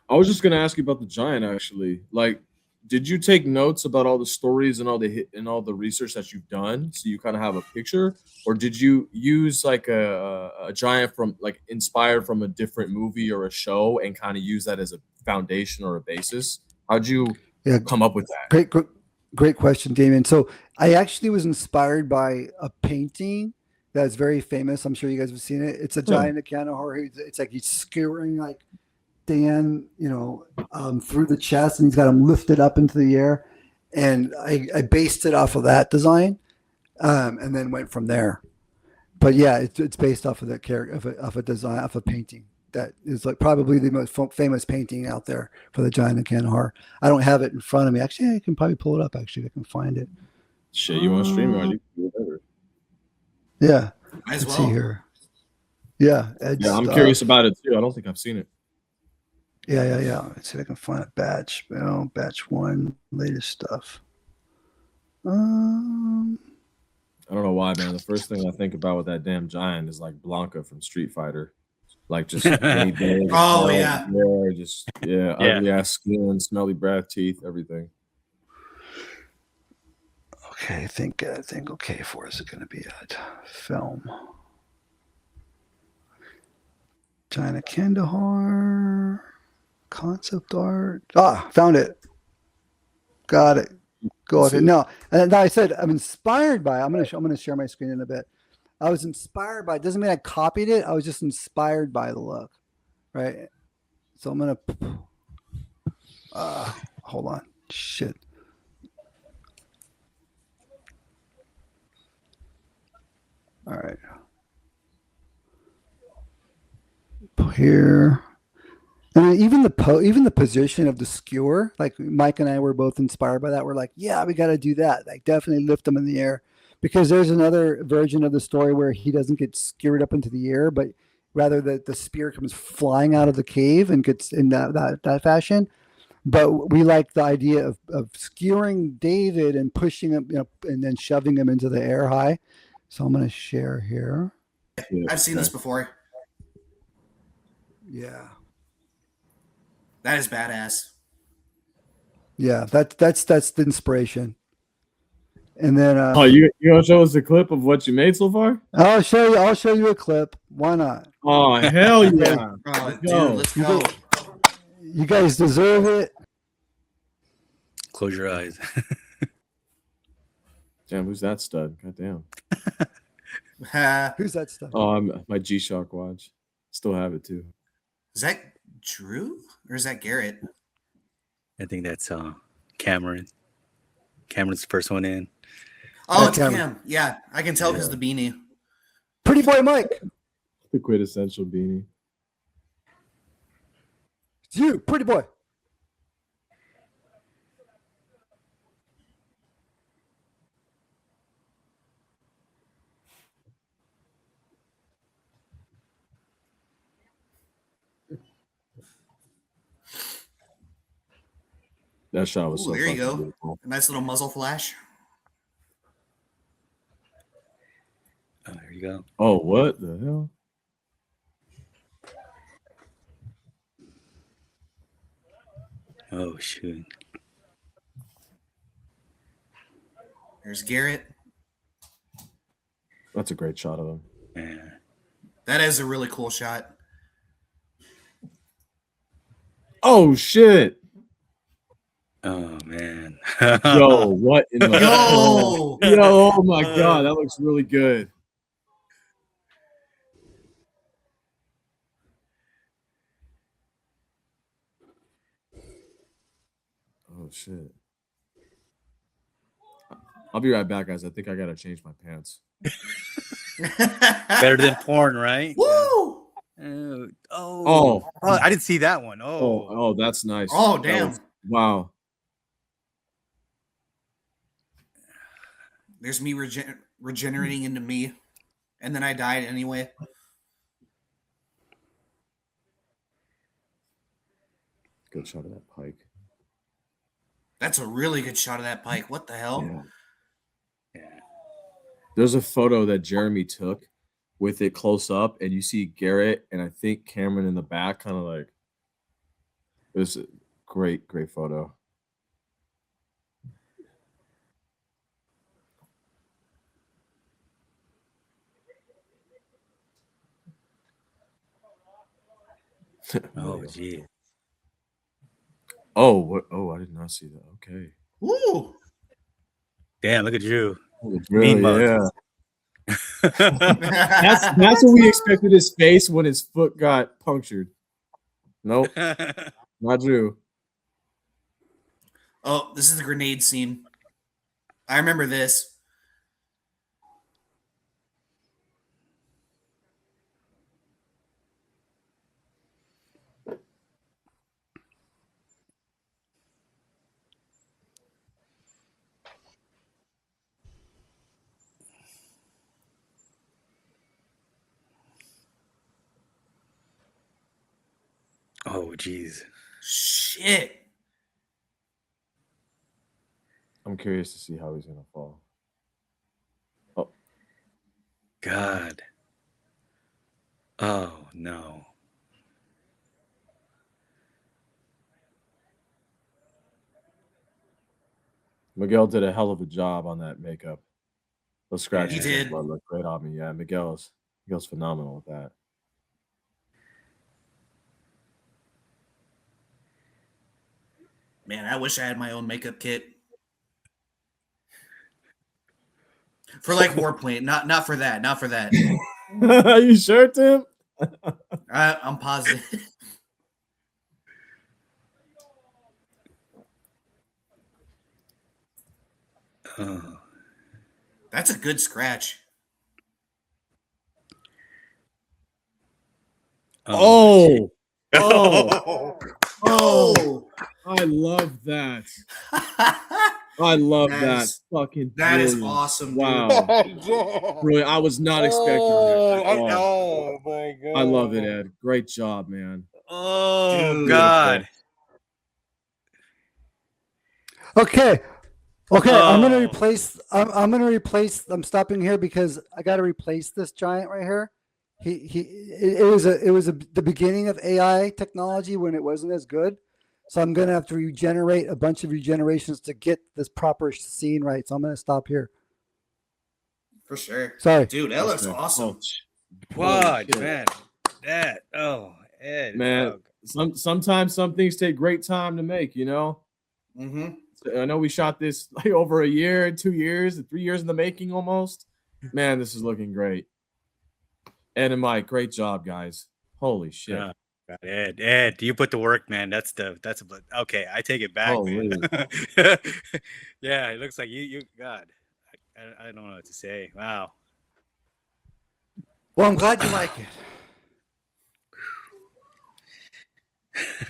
I was just gonna ask you about the giant actually. Like, did you take notes about all the stories and all the research that you've done, so you kind of have a picture, or did you use like a giant from like inspired from a different movie or a show and kind of use that as a foundation or a basis? How'd you come up with that? Great question, Damien. So I actually was inspired by a painting that's very famous. I'm sure you guys have seen it. It's a Giant of Kandahar. It's like he's skewering like stand, through the chest, and he's got him lifted up into the air. And I based it off of that design, and then went from there. But yeah, it's based off of that character, off a design, off a painting that is like probably the most famous painting out there for the Giant of Kandahar. I don't have it in front of me. Actually, I can probably pull it up. Actually, if I can find it. Shit, you want to stream it? You can do whatever. Yeah, Might as let's well. see here. Yeah, Yeah, I'm curious about it too. I don't think I've seen it. Yeah. Let's see if I can find a batch. Well, batch 1, latest stuff. I don't know why, man. The first thing I think about with that damn giant is like Blanca from Street Fighter. Like just way big. Oh, yeah. Ugly ass skin, smelly breath, teeth, everything. Okay, I think okay for us is going to be at film. Giant of Kandahar, concept art. Found it. Got it. Go ahead. No, and I said I'm inspired by it. I'm gonna share my screen in a bit. I was inspired by it. Doesn't mean I copied it. I was just inspired by the look, right? So I'm gonna hold on. Shit. All right. Here. And even the position of the skewer, like Mike and I were both inspired by that. We're like, yeah, we got to do that. Like, definitely lift them in the air, because there's another version of the story where he doesn't get skewered up into the air, but rather the spear comes flying out of the cave and gets in that fashion. But we like the idea of skewering David and pushing him, and then shoving him into the air high. So I'm going to share here. I've seen this before. Yeah. That is badass. Yeah, that's the inspiration. And then you gonna show us a clip of what you made so far? I'll show you a clip. Why not? Oh hell yeah! Oh, dude, go. let's go. You guys deserve it. Close your eyes. Damn, who's that stud? God damn. Who's that stuff? Oh, my G-Shock watch. Still have it too. Is that Drew or is that Garrett? I think that's Cameron. Cameron's the first one in. Oh, it's Cam. Cam. Yeah, I can tell because the beanie. Pretty boy Mike. The quintessential beanie. It's you, pretty boy. That shot was Ooh, so there you fucking go. beautiful. A nice little muzzle flash. Oh, there you go. Oh, what the hell? Oh shoot. There's Garrett. That's a great shot of him. Yeah. That is a really cool shot. Oh shit! Oh man. Yo, what in the Yo! Yo, oh my god, that looks really good. Oh shit. I'll be right back, guys. I think I gotta change my pants. Better than porn, right? Woo! Oh, I didn't see that one. Oh, that's nice. Oh, That damn. wow. There's me regenerating into me. And then I died anyway. Good shot of that pike. That's a really good shot of that pike. What the hell? Yeah. Yeah. There's a photo that Jeremy took with it close up, and you see Garrett and I think Cameron in the back, kind of like. It was a great photo. Oh gee. Oh, what? Oh, I did not see that. Okay. Woo! Damn, look at you. Really, Mean mug. yeah. That's what we expected his face when his foot got punctured. Nope, not Drew. Oh, this is the grenade scene. I remember this. Oh, geez. Shit. I'm curious to see how he's gonna fall. God. Oh, no. Miguel did a hell of a job on that makeup. Those scratches He and did. blood look great on me. Yeah, Miguel's phenomenal with that. Man, I wish I had my own makeup kit. For like Warplane, not for that, not for that. Are you sure, Tim? I'm positive. Oh. That's a good scratch. Oh, Oh, oh! I love that. I love That that. is- Fucking that is brilliant. awesome, dude. Wow. Brilliant. I was not expecting that. at all. Oh my god! I love it, Ed. Great job, man. Oh, Dude. God. Okay. Okay, I'm gonna Oh. replace. I'm gonna replace. I'm stopping here because I got to replace this giant right here. It was the beginning of AI technology when it wasn't as good. So I'm gonna have to regenerate a bunch of regenerations to get this proper scene right. So I'm gonna stop here. For sure. Sorry. Dude, that looks Okay. awesome. What, Holy shit. man? That. Oh, Ed. Man, oh, sometimes some things take great time to make, you know? Mm-hmm. I know we shot this like over a year, 2 years, 3 years in the making almost. Man, this is looking great. Ed and Mike, great job, guys. Holy shit. Yeah. God, Ed, you put the work, man. That's okay. I take it back, man. Yeah, it looks like you. God, I don't know what to say. Wow. Well, I'm glad you like it.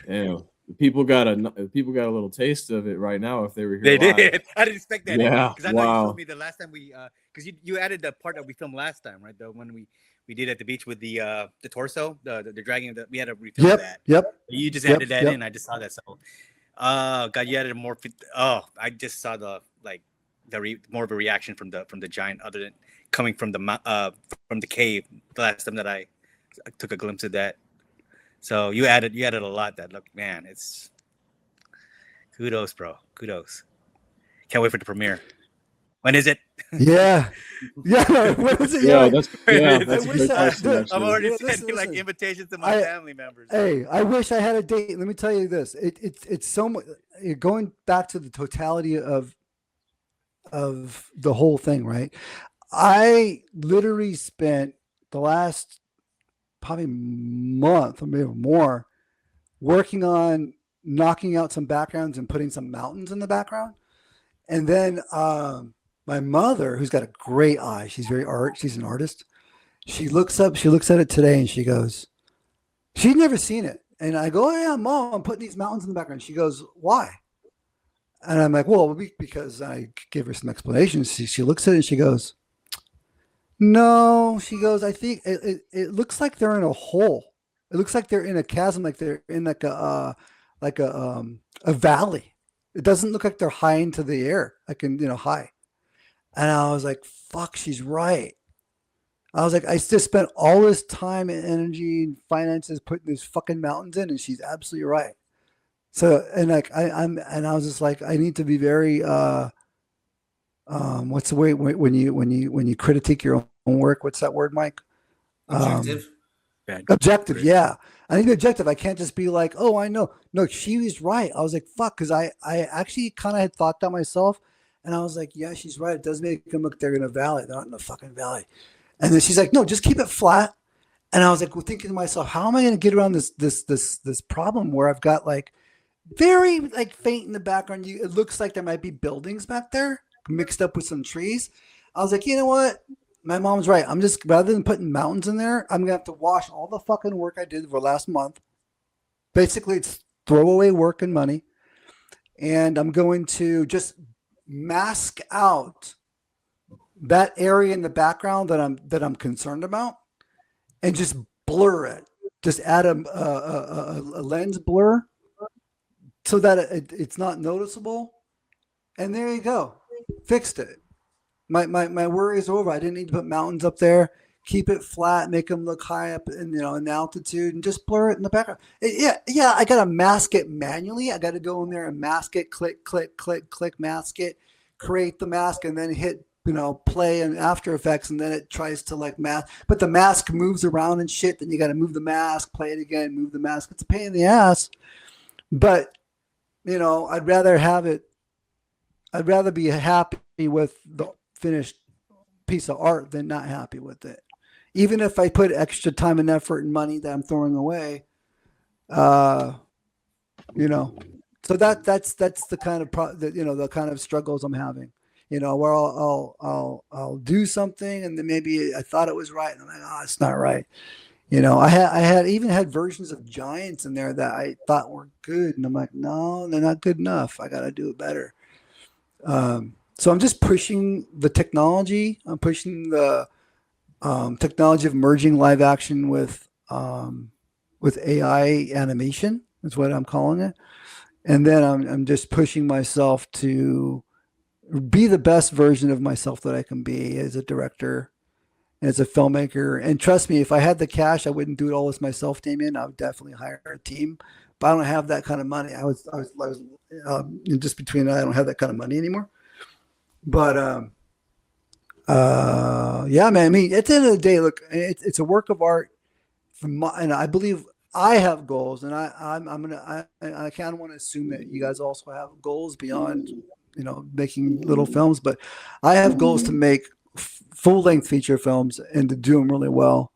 Yeah. People got a little taste of it right now if they were here. They live. did. I didn't expect that. Yeah, Because I know you wow. told me the last time we, because you added the part that we filmed last time, right? The when we did at the beach with the torso, the dragging. We had to refilm that. Yep. You just Yep, added that yep. in. I just saw that. So, God, you added more. Oh, I just saw the more of a reaction from the giant, other than coming from the cave. The last time that I took a glimpse of that. So you added a lot. That look, man, it's kudos, bro. Kudos. Can't wait for the premiere. When is it? Yeah. Yeah. What is it? Yeah, Yeah. that's a wish great I- question. dude, I'm Actually. already Listen, sending like listen. invitations to my family members. Hey, I wish I had a date. Let me tell you this. It's so much going back to the totality of the whole thing, right? I literally spent the last probably month or maybe more working on knocking out some backgrounds and putting some mountains in the background. And then my mother, who's got a great eye, she's an artist. She looks at it today and she goes, she's never seen it. And I go, oh yeah, Mom, I'm putting these mountains in the background. She goes, why? And I'm like, well, because I gave her some explanations. She looks at it and she goes, no, she goes, I think it looks like they're in a hole. It looks like they're in a chasm, like they're in like a valley. It doesn't look like they're high into the air, like high. And I was like, fuck, she's right. I was like, I just spent all this time and energy and finances putting these fucking mountains in, and she's absolutely right. So, and like I was just like, I need to be very what's the way when you critique your own work? What's that word, Mike? Objective. Objective, yeah. I need to be objective. I can't just be like, oh, I know. No, she was right. I was like, fuck, because I actually kind of had thought that myself, and I was like, yeah, she's right. It does make them look they're in a valley. They're not in a fucking valley. And then she's like, no, just keep it flat. And I was like, thinking to myself, how am I going to get around this problem where I've got like very like faint in the background. It looks like there might be buildings back there mixed up with some trees. I was like, you know what? My mom's right. I'm just, rather than putting mountains in there, I'm going to have to wash all the fucking work I did for last month. Basically, it's throwaway work and money. And I'm going to just mask out that area in the background that I'm concerned about, and just blur it. Just add a lens blur so that it's not noticeable. And there you go. Fixed it. My worry is over. I didn't need to put mountains up there. Keep it flat, make them look high up in altitude, and just blur it in the background. Yeah. I gotta mask it manually. I gotta go in there and mask it, click, mask it, create the mask, and then hit play in After Effects, and then it tries to like mask. But the mask moves around and shit. Then you gotta move the mask, play it again, move the mask. It's a pain in the ass. But I'd rather be happy with the finished piece of art than not happy with it. Even if I put extra time and effort and money that I'm throwing away, so that's the kind of the kind of struggles I'm having, where I'll do something and then maybe I thought it was right and I'm like, oh, it's not right. I had even had versions of Giants in there that I thought were good, and I'm like, no, they're not good enough. I got to do it better. So I'm just pushing the technology. I'm pushing the technology of merging live action with AI animation. Is what I'm calling it. And then I'm just pushing myself to be the best version of myself that I can be as a director, as a filmmaker. And trust me, if I had the cash, I wouldn't do it all as myself, Damien. I would definitely hire a team. But I don't have that kind of money. I was just between I don't have that kind of money anymore. But yeah, man. I mean, at the end of the day, look, it's a work of art. And I believe I have goals, and I kind of want to assume that you guys also have goals beyond making little films. But I have goals to make full-length feature films and to do them really well.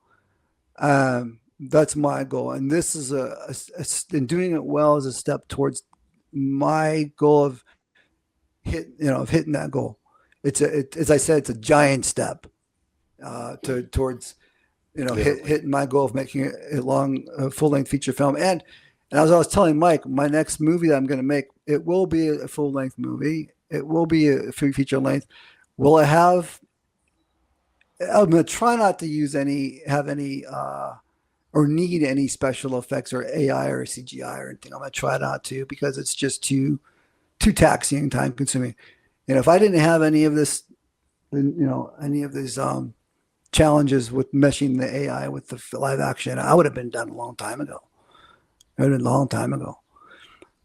That's my goal, and this is and doing it well is a step towards my goal of hitting that goal. As I said, it's a giant step towards hitting my goal of making a full-length feature film. And as I was telling Mike, my next movie that I'm going to make, it will be a full-length movie. It will be a feature length. Will it have? I'm going to try not to have any or need any special effects or AI or CGI or anything. I'm going to try not to, because it's just too taxing and time consuming. If I didn't have any of this, any of these challenges with meshing the AI with the live action, I would have been done a long time ago.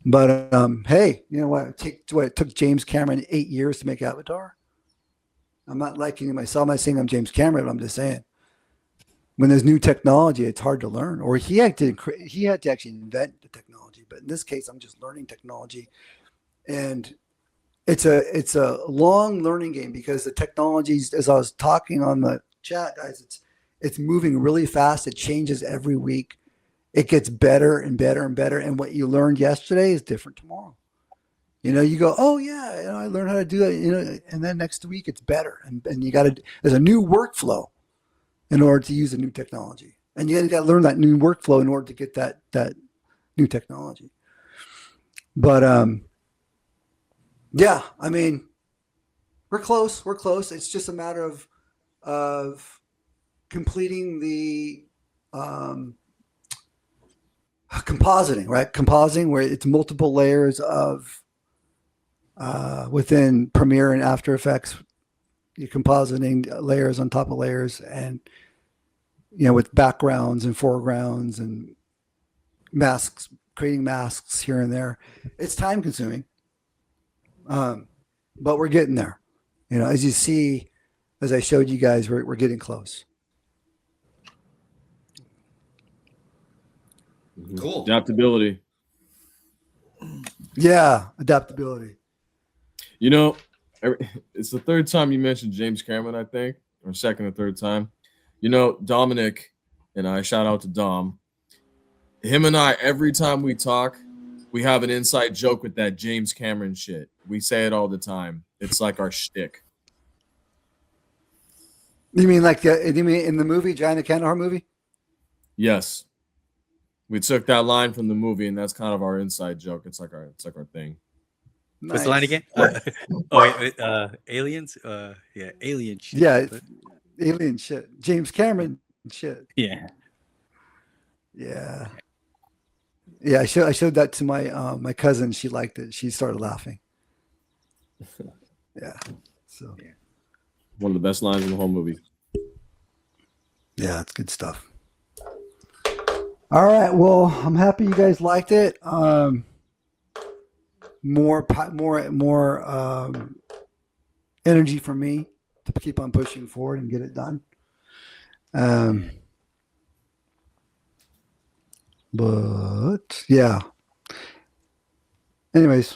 But hey, you know what? It took James Cameron 8 years to make Avatar. I'm not liking it myself. I'm not saying I'm James Cameron, but I'm just saying, when there's new technology, it's hard to learn. Or he had to actually invent the technology. But in this case, I'm just learning technology, and it's a long learning game, because the technologies, as I was talking on the chat, guys, it's moving really fast. It changes every week. It gets better and better and better. And what you learned yesterday is different tomorrow. You go, oh yeah, I learned how to do that, and then next week it's better. And there's a new workflow in order to use the new technology. And you got to learn that new workflow in order to get that new technology. But yeah, I mean, we're close. It's just a matter of completing the compositing, right? Compositing, where it's multiple layers of within Premiere and After Effects. You're compositing layers on top of layers, and with backgrounds and foregrounds and masks, creating masks here and there. It's time consuming, but we're getting there. As you see, as I showed you guys, we're getting close. Cool. Adaptability. Yeah, adaptability. It's the third time you mentioned James Cameron, I think, or second or third time. Dominic and I shout out to Dom. Him and I, every time we talk, we have an inside joke with that James Cameron shit. We say it all the time. It's like our shtick. You mean like you mean in the movie Giant of Kandahar movie? Yes. We took that line from the movie, and that's kind of our inside joke. It's like our thing. What's the line again? Aliens? Yeah, alien shit. Yeah, alien shit. James Cameron shit. Yeah. Yeah. Yeah, I showed that to my my cousin. She liked it. She started laughing. Yeah. So One of the best lines in the whole movie. yeah, it's good stuff. All right. Well, I'm happy you guys liked it. More energy for me to keep on pushing forward and get it done. But yeah. Anyways,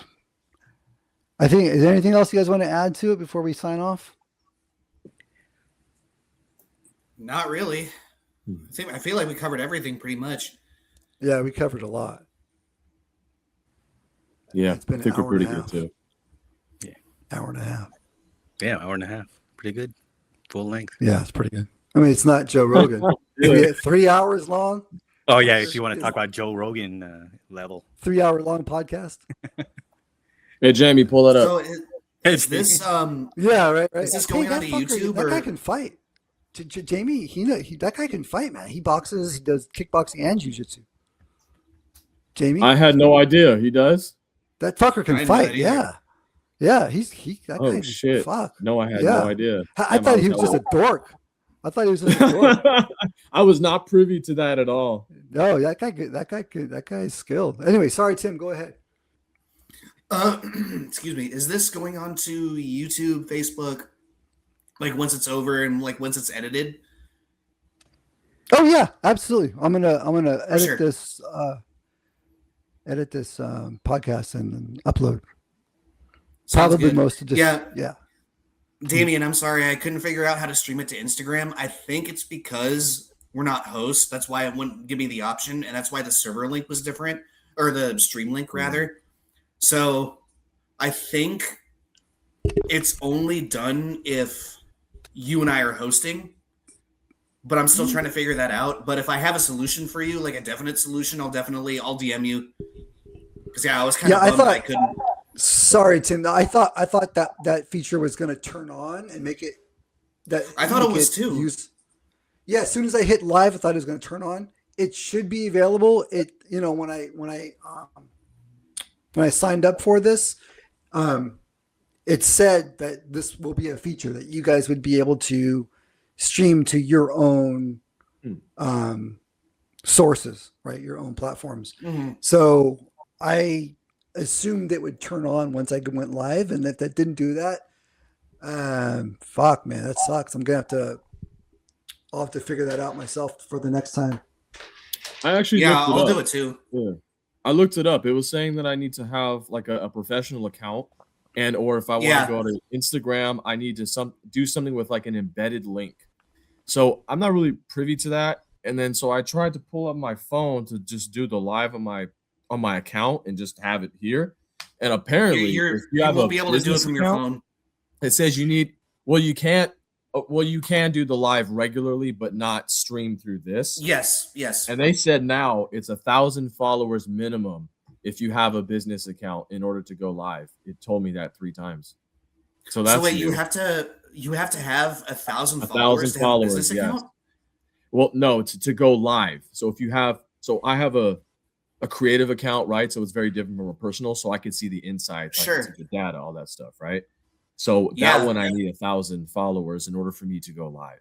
I think, is there anything else you guys want to add to it before we sign off? Not really. I feel like we covered everything pretty much. Yeah, we covered a lot. Yeah, It's been I think an we're hour and pretty a good half. too. Hour and a half. Yeah, hour and a half. Pretty good. Full length. Yeah, it's pretty good. I mean, it's not Joe Rogan. We had 3 hours long, Oh yeah, if you want to talk about Joe Rogan level. 3 hour long podcast. Hey, Jamie, pull that up. So is this Yeah, right. Is this going that onto fucker, YouTube, That or- guy can fight. Jamie, that guy can fight, man. He boxes, he does kickboxing and jiu-jitsu. Jamie, I had no idea. He does? that fucker I can didn't know fight. that either. Yeah, that Oh, guy. shit. Fuck. No, I had Yeah. no idea. I Damn, thought he was was just a dork. I thought he was just a dork. I was not privy to that at all. No, that guy is skilled. Anyway, sorry, Tim. Go ahead. excuse me. Is this going on to YouTube, Facebook, like once it's over and like once it's edited? Oh yeah, absolutely. I'm gonna edit sure. this podcast and then upload. Sounds Probably good. most of just Yeah. Damien, I'm sorry, I couldn't figure out how to stream it to Instagram. I think it's because we're not hosts. That's why it wouldn't give me the option, and that's why the server link was different, or the stream link rather. So I think it's only done if you and I are hosting, but I'm still trying to figure that out. But if I have a solution for you, like a definite solution, I'll DM you. Because I was kind of bummed I couldn't. Sorry, Tim. I thought that feature was going to turn on and make it. I thought it was too. Yeah, as soon as I hit live, I thought it was going to turn on. It should be available. When I signed up for this, it said that this will be a feature that you guys would be able to stream to your own sources, right? Your own platforms. Mm-hmm. So I assumed it would turn on once I went live, and if that didn't do that, fuck, man, that sucks. I'll have to figure that out myself for the next time. I actually I'll do it too. Yeah. I looked it up. It was saying that I need to have like a professional account, or if I want to go to Instagram, I need to do something with like an embedded link. So I'm not really privy to that. And then so I tried to pull up my phone to just do the live on my account and just have it here. And apparently, you won't be able to do it from your phone. It says you can do the live regularly, but not stream through this. Yes. And they said now it's 1,000 followers minimum if you have a business account in order to go live. It told me that 3 times. So that's wait, you have to have 1,000 followers to have a business account? Well, no, to go live. So if you have, I have a creative account, right? So it's very different from a personal. So I can see the insights, I can see the data, all that stuff, right? So that one, I need 1,000 followers in order for me to go live.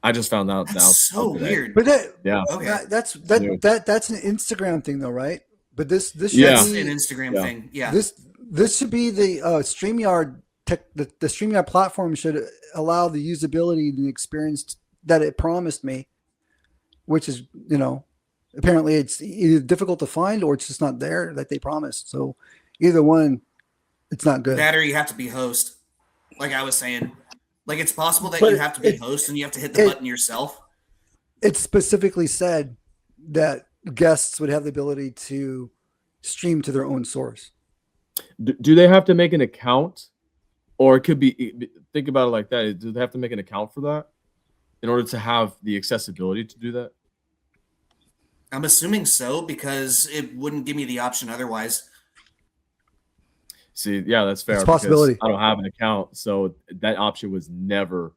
I just found out That's so weird. But that's an Instagram thing, though, right? But this should be an Instagram thing. Yeah. This should be the StreamYard the StreamYard platform should allow the usability and the experience that it promised me, which is, apparently it's either difficult to find or it's just not there that they promised. So either one, it's not good. That or you have to be host. Like I was saying, like it's possible that you have to be host and you have to hit the button yourself. it specifically said that guests would have the ability to stream to their own source. Do they have to make an account, or it could be? Think about it like that. Do they have to make an account for that in order to have the accessibility to do that? I'm assuming so because it wouldn't give me the option otherwise. See, yeah, that's fair. It's a possibility. Because I don't have an account, so that option was never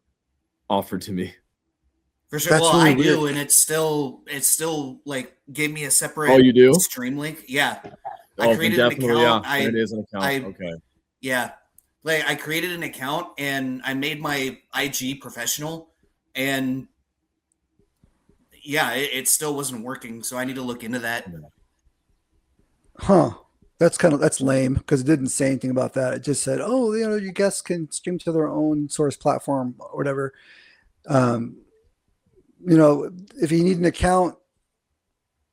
offered to me. For sure. That's Well, really I do, weird. and it's still like gave me a separate Oh, you do? stream link. Yeah. I Oh, then created an definitely, account. yeah. It is an account. Okay. Yeah. Like I created an account and I made my IG professional, and yeah, it still wasn't working. So I need to look into that. Huh. That's lame because it didn't say anything about that. It just said, oh, your guests can stream to their own source platform or whatever. If you need an account,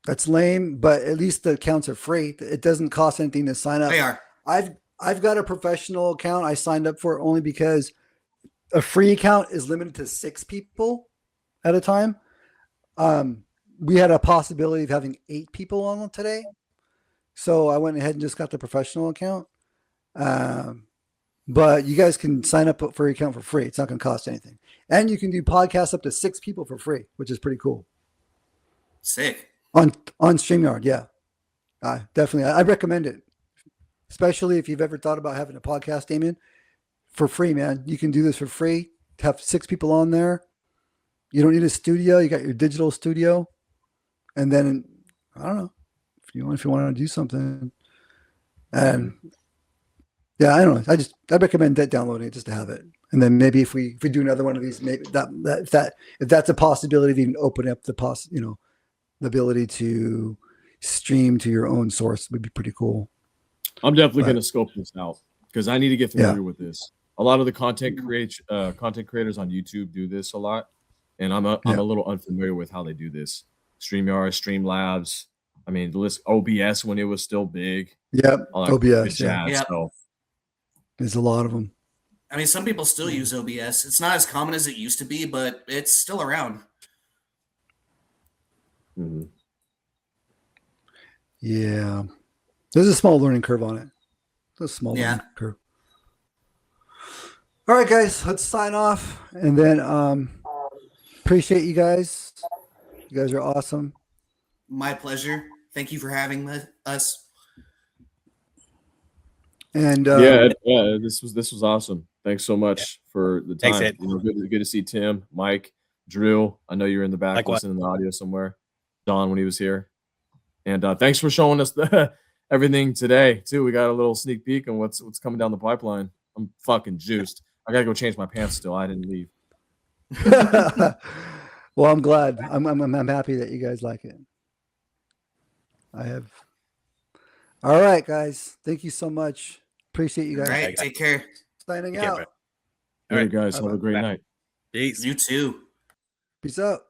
that's lame, but at least the accounts are free. It doesn't cost anything to sign up. They are. I've got a professional account. I signed up for it only because a free account is limited to 6 people at a time. We had a possibility of having 8 people on today. So I went ahead and just got the professional account. But you guys can sign up for your account for free. It's not going to cost anything. And you can do podcasts up to 6 people for free, which is pretty cool. Sick. On StreamYard, yeah. Definitely. I recommend it. Especially if you've ever thought about having a podcast, Damien. For free, man. You can do this for free. Have 6 people on there. You don't need a studio. You got your digital studio. And then, I don't know, if you want to do something. And yeah, I don't know. I recommend downloading it just to have it. And then maybe if we do another one of these, maybe if that's a possibility of even opening up the ability to stream to your own source would be pretty cool. I'm definitely going to scope this out because I need to get familiar with this. A lot of the content creators on YouTube do this a lot, and I'm a little unfamiliar with how they do this. StreamYard, Streamlabs. I mean, the list OBS when it was still big. Yep, OBS. Yeah. Yep. So. There's a lot of them. I mean, some people still use OBS. It's not as common as it used to be, but it's still around. Mm-hmm. Yeah. There's a small learning curve on it. There's a small learning curve. All right, guys, let's sign off. And then appreciate you guys. You guys are awesome. My pleasure. Thank you for having us. And this was awesome. Thanks so much for the time. Thanks, Ed. Good to see Tim, Mike, Drew. I know you're in the back Likewise. listening to the audio somewhere. Don when he was here. And thanks for showing us everything today too. We got a little sneak peek on what's coming down the pipeline. I'm fucking juiced. I gotta go change my pants still. I didn't leave. Well, I'm glad. I'm happy that you guys like it. I have. All right, guys. Thank you so much. Appreciate you guys. All right. Take care. Signing Take care, out. bro. All right, right. guys. Have a great night. Peace. You too. Peace out.